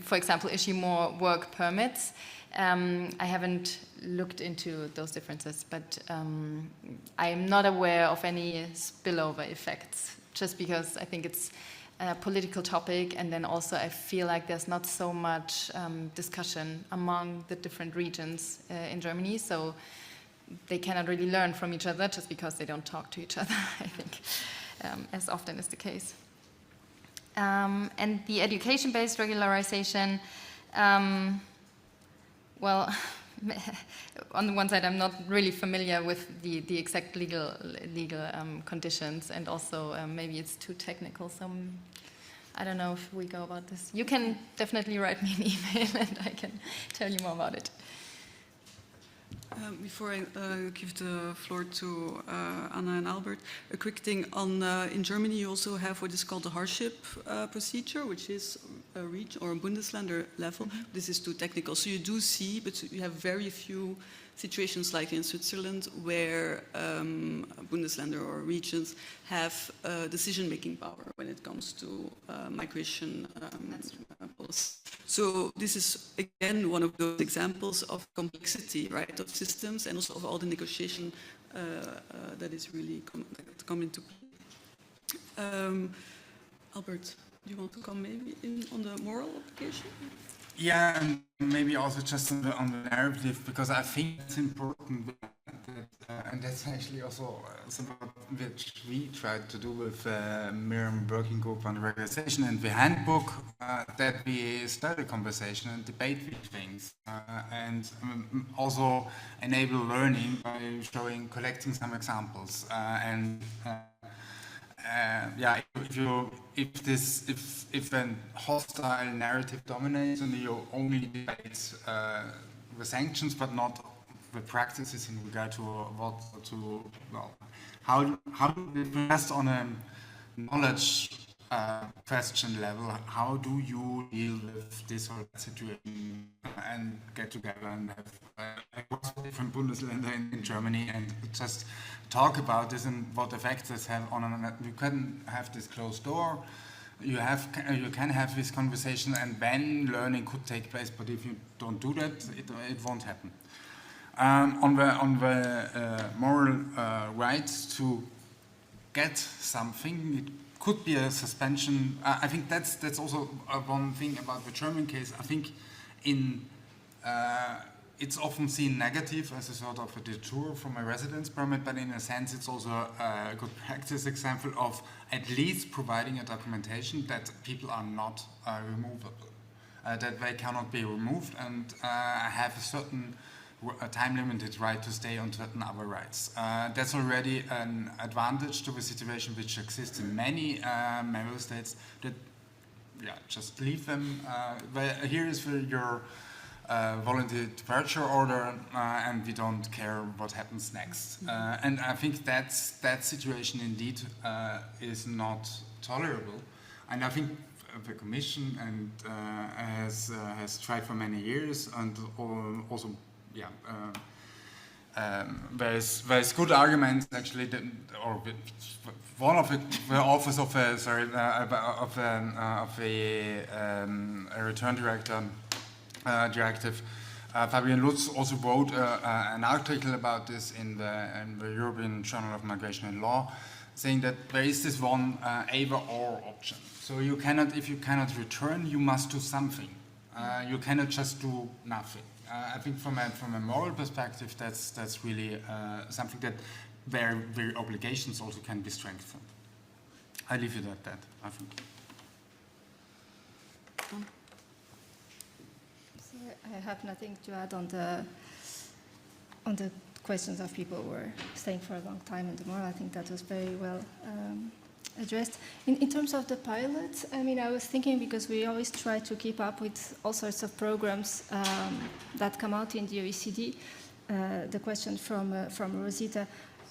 for example, issue more work permits. I haven't looked into those differences, but I am not aware of any spillover effects, just because I think it's a political topic, and then also I feel like there's not so much discussion among the different regions in Germany, so they cannot really learn from each other just because they don't talk to each other, I think, as often is the case. And the education-based regularization, well, on the one side, I'm not really familiar with the exact legal conditions, and also maybe it's too technical. So I don't know if we go about this. You can definitely write me an email, and I can tell you more about it. Before I give the floor to Anna and Albert, a quick thing on in Germany you also have what is called the hardship procedure, which is a region or a Bundesländer level. Mm-hmm. This is too technical, so you do see, but you have very few situations like in Switzerland where Bundesländer or regions have decision-making power when it comes to migration policy. So this is again one of those examples of complexity, right, of systems, and also of all the negotiation that is really come into play. Albert, do you want to come maybe in on the moral application? Yeah, and maybe also just on the narrative, because I think it's important that, and that's actually also something which we tried to do with MIrreM Working Group on Regularization and the handbook, that we start a conversation and debate these things, and also enable learning by collecting some examples, and yeah, if a hostile narrative dominates and you only debate the sanctions but not the practices in regard to how do we invest on a knowledge question level, how do you deal with this or that situation and get together and have different Bundesländer in Germany and just talk about this and what effects this have on you can have this closed door, you can have this conversation, and then learning could take place, but if you don't do that, it won't happen. On the moral right to get something, it could be a suspension. I think that's also one thing about the German case. I think it's often seen negative as a sort of a detour from a residence permit, but in a sense it's also a good practice example of at least providing a documentation that people are not removable, that they cannot be removed and have a certain time-limited right to stay on certain other rights. That's already an advantage to the situation which exists in many member states, that just leave them. Here is for your voluntary departure order, and we don't care what happens next. And I think that situation indeed is not tolerable. And I think the Commission and has tried for many years, and also there's good arguments actually, one of the authors of a return directive, Fabian Lutz, also wrote an article about this in the European Journal of Migration and Law, saying that there is this one either-or option. So you cannot, if you cannot return, you must do something. You cannot just do nothing. I think from a moral perspective, that's really something that their obligations also can be strengthened. I leave it at that, I think. So I have nothing to add on the questions of people who were staying for a long time in the moral. I think that was very well addressed. In terms of the pilots, I mean, I was thinking, because we always try to keep up with all sorts of programs that come out in the OECD, the question from Rosita,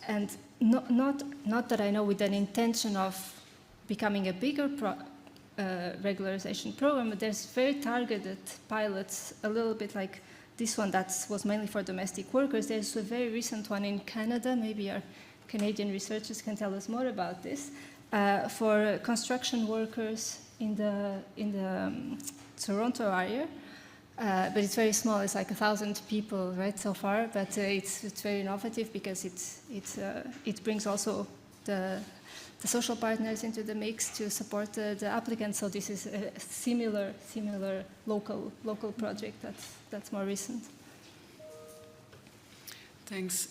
and not that I know with an intention of becoming a bigger regularization program, but there's very targeted pilots, a little bit like this one that was mainly for domestic workers. There's a very recent one in Canada, maybe our Canadian researchers can tell us more about this, for construction workers in the Toronto area. But it's very small, it's like 1,000 people, right, so far, but it's very innovative because it brings also the social partners into the mix to support the applicants. So this is a similar local project that's more recent. Thanks.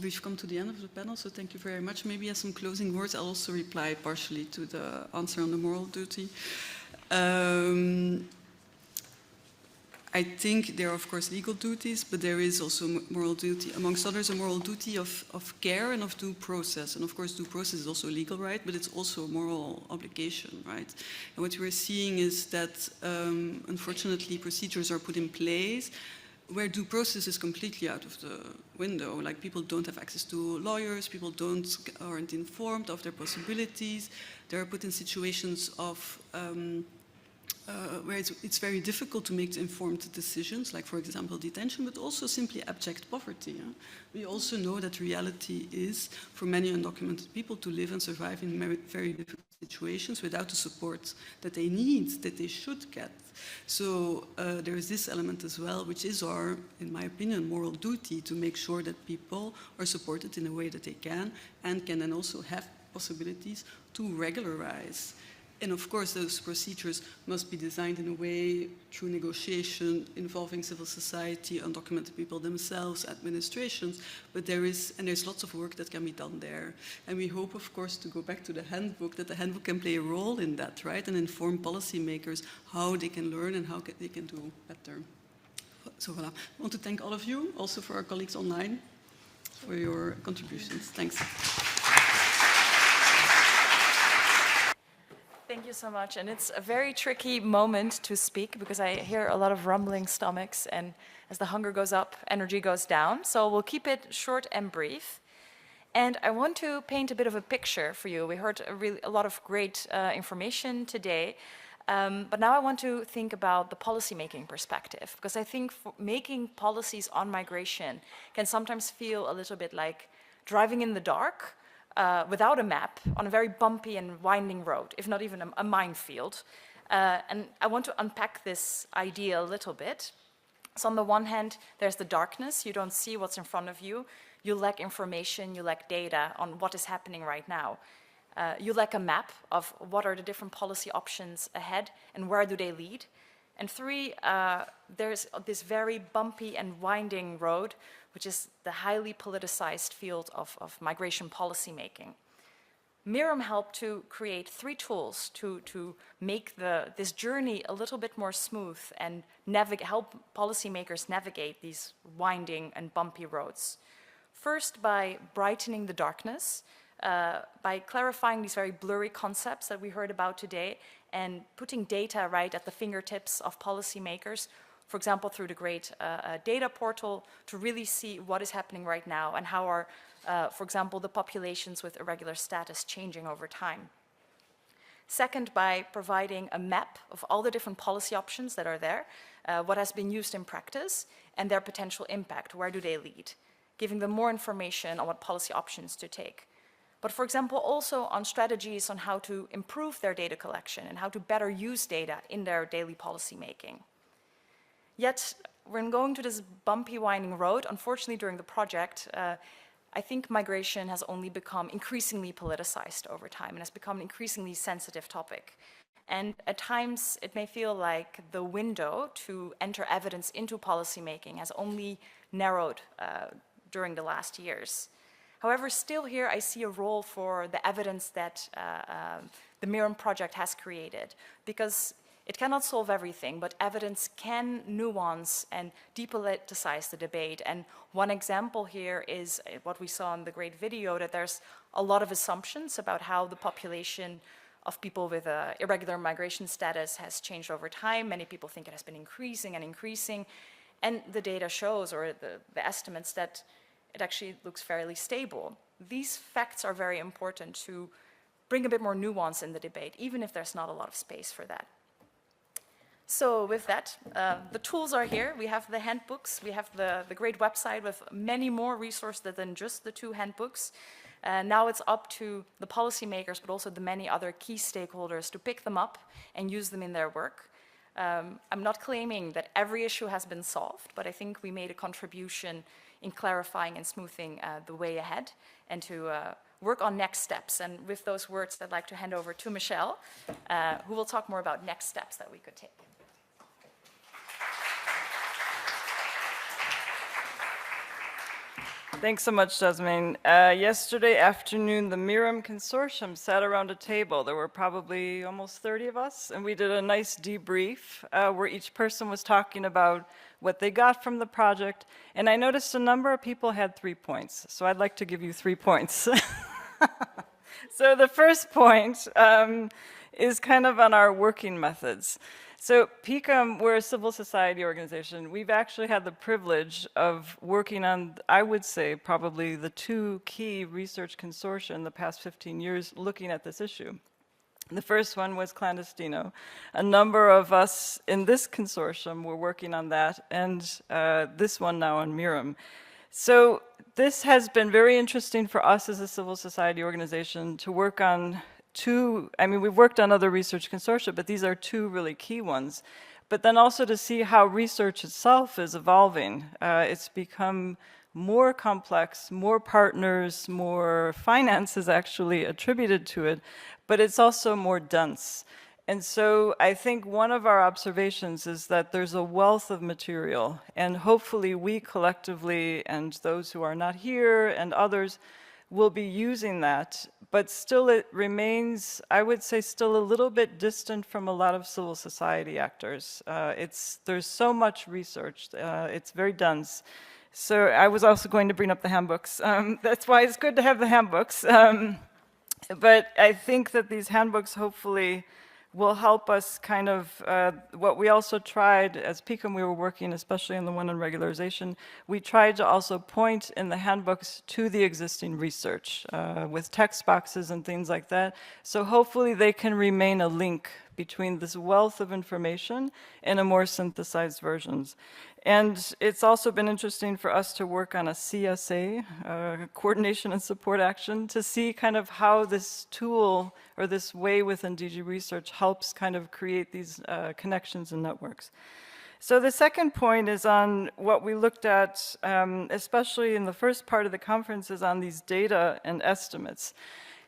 We've come to the end of the panel, so thank you very much. Maybe as some closing words, I'll also reply partially to the answer on the moral duty. I think there are, of course, legal duties, but there is also moral duty, amongst others, a moral duty of care and of due process. And of course, due process is also a legal right, but it's also a moral obligation, right? And what we're seeing is that, unfortunately, procedures are put in place where due process is completely out of the window. Like, people don't have access to lawyers, people aren't informed of their possibilities. They're put in situations of where it's very difficult to make informed decisions, like, for example, detention, but also simply abject poverty. Yeah? We also know that reality is, for many undocumented people, to live and survive in very difficult situations without the support that they need, that they should get. So there is this element as well, which is our, in my opinion, moral duty to make sure that people are supported in a way that they can, and can then also have possibilities to regularize. And of course, those procedures must be designed in a way through negotiation involving civil society, undocumented people themselves, administrations, but there's lots of work that can be done there. And we hope, of course, to go back to the handbook, that the handbook can play a role in that, right? And inform policymakers how they can learn and how they can do better. So voilà. I want to thank all of you, also for our colleagues online, for your contributions. Thanks. Thank you so much. And it's a very tricky moment to speak because I hear a lot of rumbling stomachs, and as the hunger goes up, energy goes down. So we'll keep it short and brief. And I want to paint a bit of a picture for you. We heard a lot of great information today. But now I want to think about the policy-making perspective, because I think making policies on migration can sometimes feel a little bit like driving in the dark, without a map, on a very bumpy and winding road, if not even a minefield. And I want to unpack this idea a little bit. So on the one hand, there's the darkness. You don't see what's in front of you. You lack information, you lack data on what is happening right now. You lack a map of what are the different policy options ahead and where do they lead. And three, there's this very bumpy and winding road, which is the highly politicized field of migration policy making. MIrreM helped to create 3 tools to make this journey a little bit more smooth and help policymakers navigate these winding and bumpy roads. First, by brightening the darkness, by clarifying these very blurry concepts that we heard about today and putting data right at the fingertips of policymakers, for example, through the great data portal, to really see what is happening right now and how are, for example, the populations with irregular status changing over time. Second, by providing a map of all the different policy options that are there, what has been used in practice, and their potential impact, where do they lead, giving them more information on what policy options to take. But for example, also on strategies on how to improve their data collection and how to better use data in their daily policy making. Yet, when going to this bumpy, winding road, unfortunately during the project, I think migration has only become increasingly politicized over time and has become an increasingly sensitive topic. And at times, it may feel like the window to enter evidence into policymaking has only narrowed during the last years. However, still here I see a role for the evidence that the MIrreM project has created, because it cannot solve everything, but evidence can nuance and depoliticize the debate. And one example here is what we saw in the great video, that there's a lot of assumptions about how the population of people with irregular migration status has changed over time. Many people think it has been increasing and increasing. And the data shows, or the estimates, that it actually looks fairly stable. These facts are very important to bring a bit more nuance in the debate, even if there's not a lot of space for that. So with that, the tools are here. We have the handbooks. We have the great website with many more resources than just the 2 handbooks. Now it's up to the policymakers, but also the many other key stakeholders to pick them up and use them in their work. I'm not claiming that every issue has been solved, but I think we made a contribution in clarifying and smoothing the way ahead, and to work on next steps. And with those words, I'd like to hand over to Michele, who will talk more about next steps that we could take. Thanks so much, Jasmine. Yesterday afternoon, the MIrreM consortium sat around a table. There were probably almost 30 of us, and we did a nice debrief where each person was talking about what they got from the project. And I noticed a number of people had 3 points, so I'd like to give you 3 points. So the first point is kind of on our working methods. So PICUM, we're a civil society organization. We've actually had the privilege of working on, I would say, probably the 2 key research consortia in the past 15 years looking at this issue. The first one was Clandestino. A number of us in this consortium were working on that, and this one now on MIrreM. So this has been very interesting for us as a civil society organization to work on 2, I mean, we've worked on other research consortia, but these are 2 really key ones. But then also to see how research itself is evolving. It's become more complex, more partners, more finance is actually attributed to it, but it's also more dense. And so I think one of our observations is that there's a wealth of material, and hopefully we collectively, and those who are not here and others, will be using that, but still it remains, I would say, still a little bit distant from a lot of civil society actors. There's so much research, it's very dense. So I was also going to bring up the handbooks. That's why it's good to have the handbooks. But I think that these handbooks hopefully will help us kind of, what we also tried, as PICUM we were working, especially on the one on regularization, we tried to also point in the handbooks to the existing research with text boxes and things like that. So hopefully they can remain a link between this wealth of information and a more synthesized versions. And it's also been interesting for us to work on a CSA, coordination and support action, to see kind of how this tool or this way within DG Research helps kind of create these connections and networks. So the second point is on what we looked at, especially in the first part of the conference, is on these data and estimates.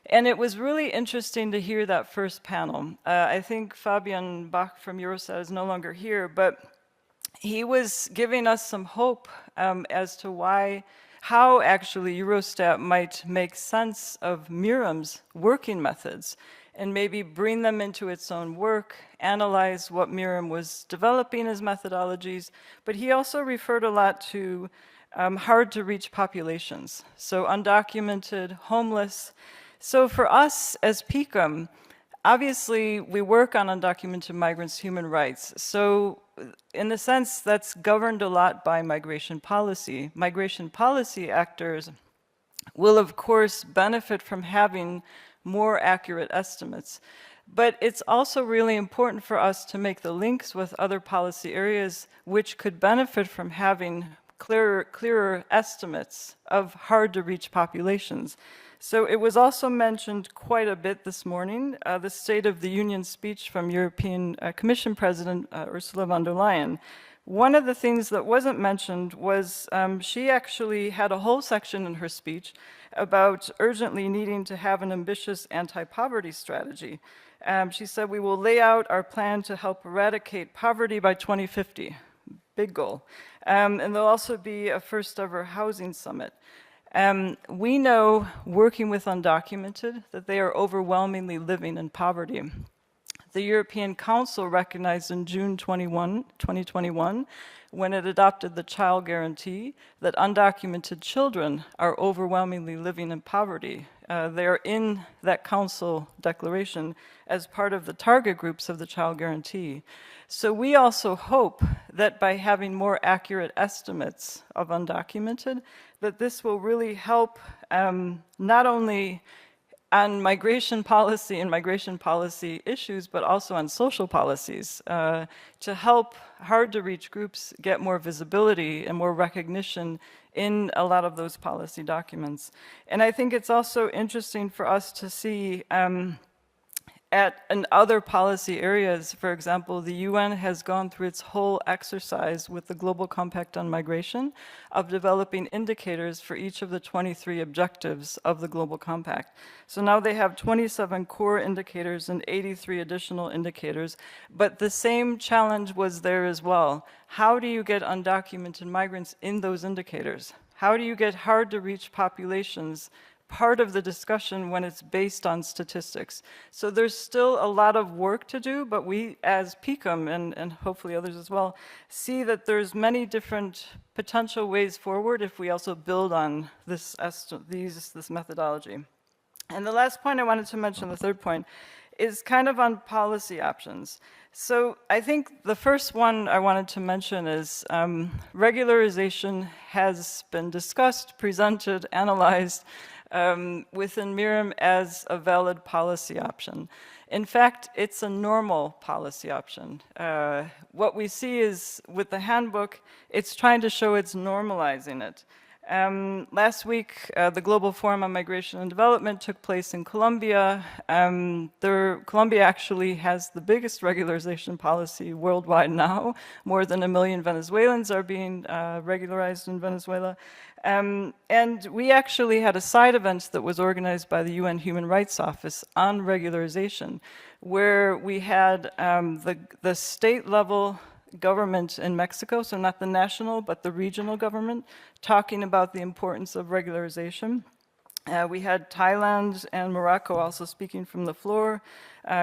And it was really interesting to hear that first panel. I think Fabian Bach from Eurostat is no longer here, but he was giving us some hope as to how actually Eurostat might make sense of MIrreM's working methods and maybe bring them into its own work, analyze what MIrreM was developing as methodologies, but he also referred a lot to hard to reach populations, so undocumented, homeless, So for us as PICUM, obviously we work on undocumented migrants' human rights. So in a sense, that's governed a lot by migration policy. Migration policy actors will of course benefit from having more accurate estimates. But it's also really important for us to make the links with other policy areas which could benefit from having clearer estimates of hard-to-reach populations. So it was also mentioned quite a bit this morning, the State of the Union speech from European Commission President Ursula von der Leyen. One of the things that wasn't mentioned was she actually had a whole section in her speech about urgently needing to have an ambitious anti-poverty strategy. She said, we will lay out our plan to help eradicate poverty by 2050. Big goal. And there'll also be a first ever housing summit. We know, working with undocumented, that they are overwhelmingly living in poverty. The European Council recognized in June 2021, when it adopted the Child Guarantee, that undocumented children are overwhelmingly living in poverty. They are in that Council declaration as part of the target groups of the Child Guarantee. So we also hope that by having more accurate estimates of undocumented, that this will really help not only on migration policy and migration policy issues, but also on social policies to help hard-to-reach groups get more visibility and more recognition in a lot of those policy documents. And I think it's also interesting for us to see in other policy areas, for example, the UN has gone through its whole exercise with the Global Compact on Migration of developing indicators for each of the 23 objectives of the Global Compact. So now they have 27 core indicators and 83 additional indicators, but the same challenge was there as well. How do you get undocumented migrants in those indicators? How do you get hard-to-reach populations part of the discussion when it's based on statistics? So there's still a lot of work to do, but we as PICUM and hopefully others as well see that there's many different potential ways forward if we also build on this methodology. And the last point I wanted to mention, the third point, is kind of on policy options. So I think the first one I wanted to mention is regularization has been discussed, presented, analyzed within MIrreM as a valid policy option. In fact, it's a normal policy option. What we see is with the handbook, it's trying to show it's normalizing it. Last week, the Global Forum on Migration and Development took place in Colombia. Colombia actually has the biggest regularization policy worldwide now. More than 1 million Venezuelans are being regularized in Venezuela. And we actually had a side event that was organized by the UN Human Rights Office on regularization, where we had the state-level government in Mexico, so not the national, but the regional government, talking about the importance of regularization. We had Thailand and Morocco also speaking from the floor.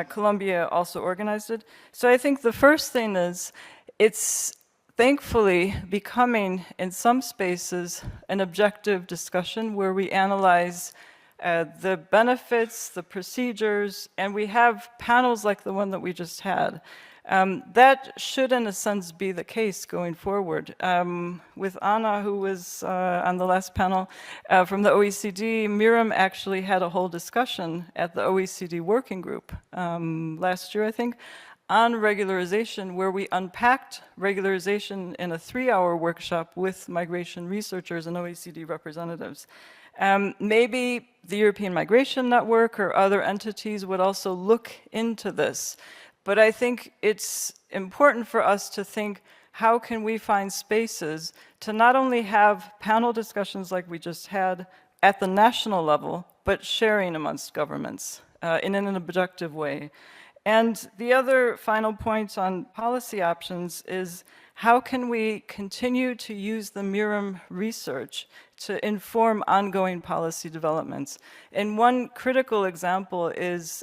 Colombia also organized it. So I think the first thing is, it's thankfully becoming, in some spaces, an objective discussion where we analyze the benefits, the procedures, and we have panels like the one that we just had. That should, in a sense, be the case going forward. With Anna, who was on the last panel from the OECD, MIrreM actually had a whole discussion at the OECD working group last year, I think, on regularization, where we unpacked regularization in a 3-hour workshop with migration researchers and OECD representatives. Maybe the European Migration Network or other entities would also look into this. But I think it's important for us to think, how can we find spaces to not only have panel discussions like we just had at the national level, but sharing amongst governments in an objective way. And the other final point on policy options is, how can we continue to use the MIrreM research to inform ongoing policy developments? And one critical example is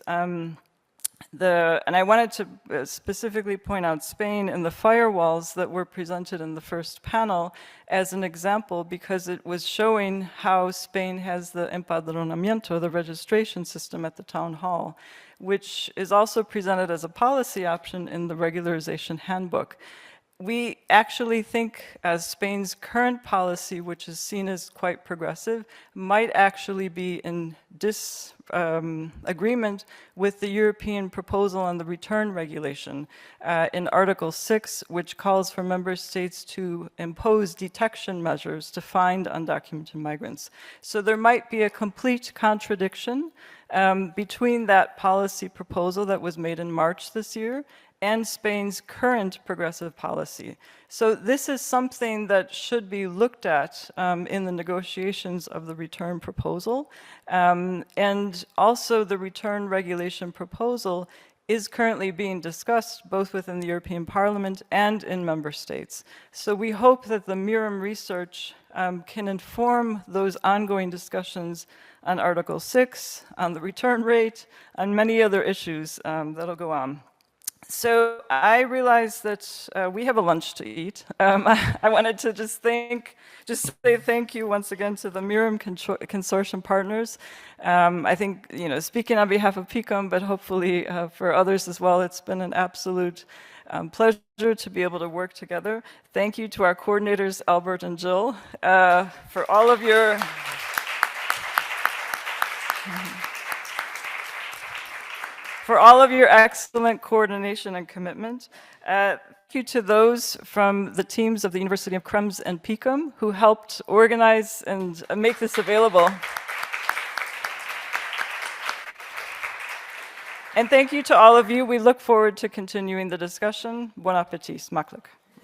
And I wanted to specifically point out Spain and the firewalls that were presented in the first panel as an example, because it was showing how Spain has the empadronamiento, the registration system at the town hall, which is also presented as a policy option in the regularization handbook. We actually think, as Spain's current policy, which is seen as quite progressive, might actually be in disagreement with the European proposal on the return regulation in Article 6, which calls for member states to impose detection measures to find undocumented migrants. So there might be a complete contradiction between that policy proposal that was made in March this year and Spain's current progressive policy. So this is something that should be looked at in the negotiations of the return proposal. And also the return regulation proposal is currently being discussed both within the European Parliament and in member states. So we hope that the MIrreM research can inform those ongoing discussions on Article 6, on the return rate, and many other issues that'll go on. So I realized that we have a lunch to eat. I wanted to just say thank you once again to the MIrreM Consortium partners. I think, speaking on behalf of PICUM, but hopefully for others as well, it's been an absolute pleasure to be able to work together. Thank you to our coordinators, Albert and Jill, for all of your... for all of your excellent coordination and commitment. Thank you to those from the teams of the University of Krems and PICUM who helped organize and make this available. And thank you to all of you. We look forward to continuing the discussion. Bon appétit, smakelijk.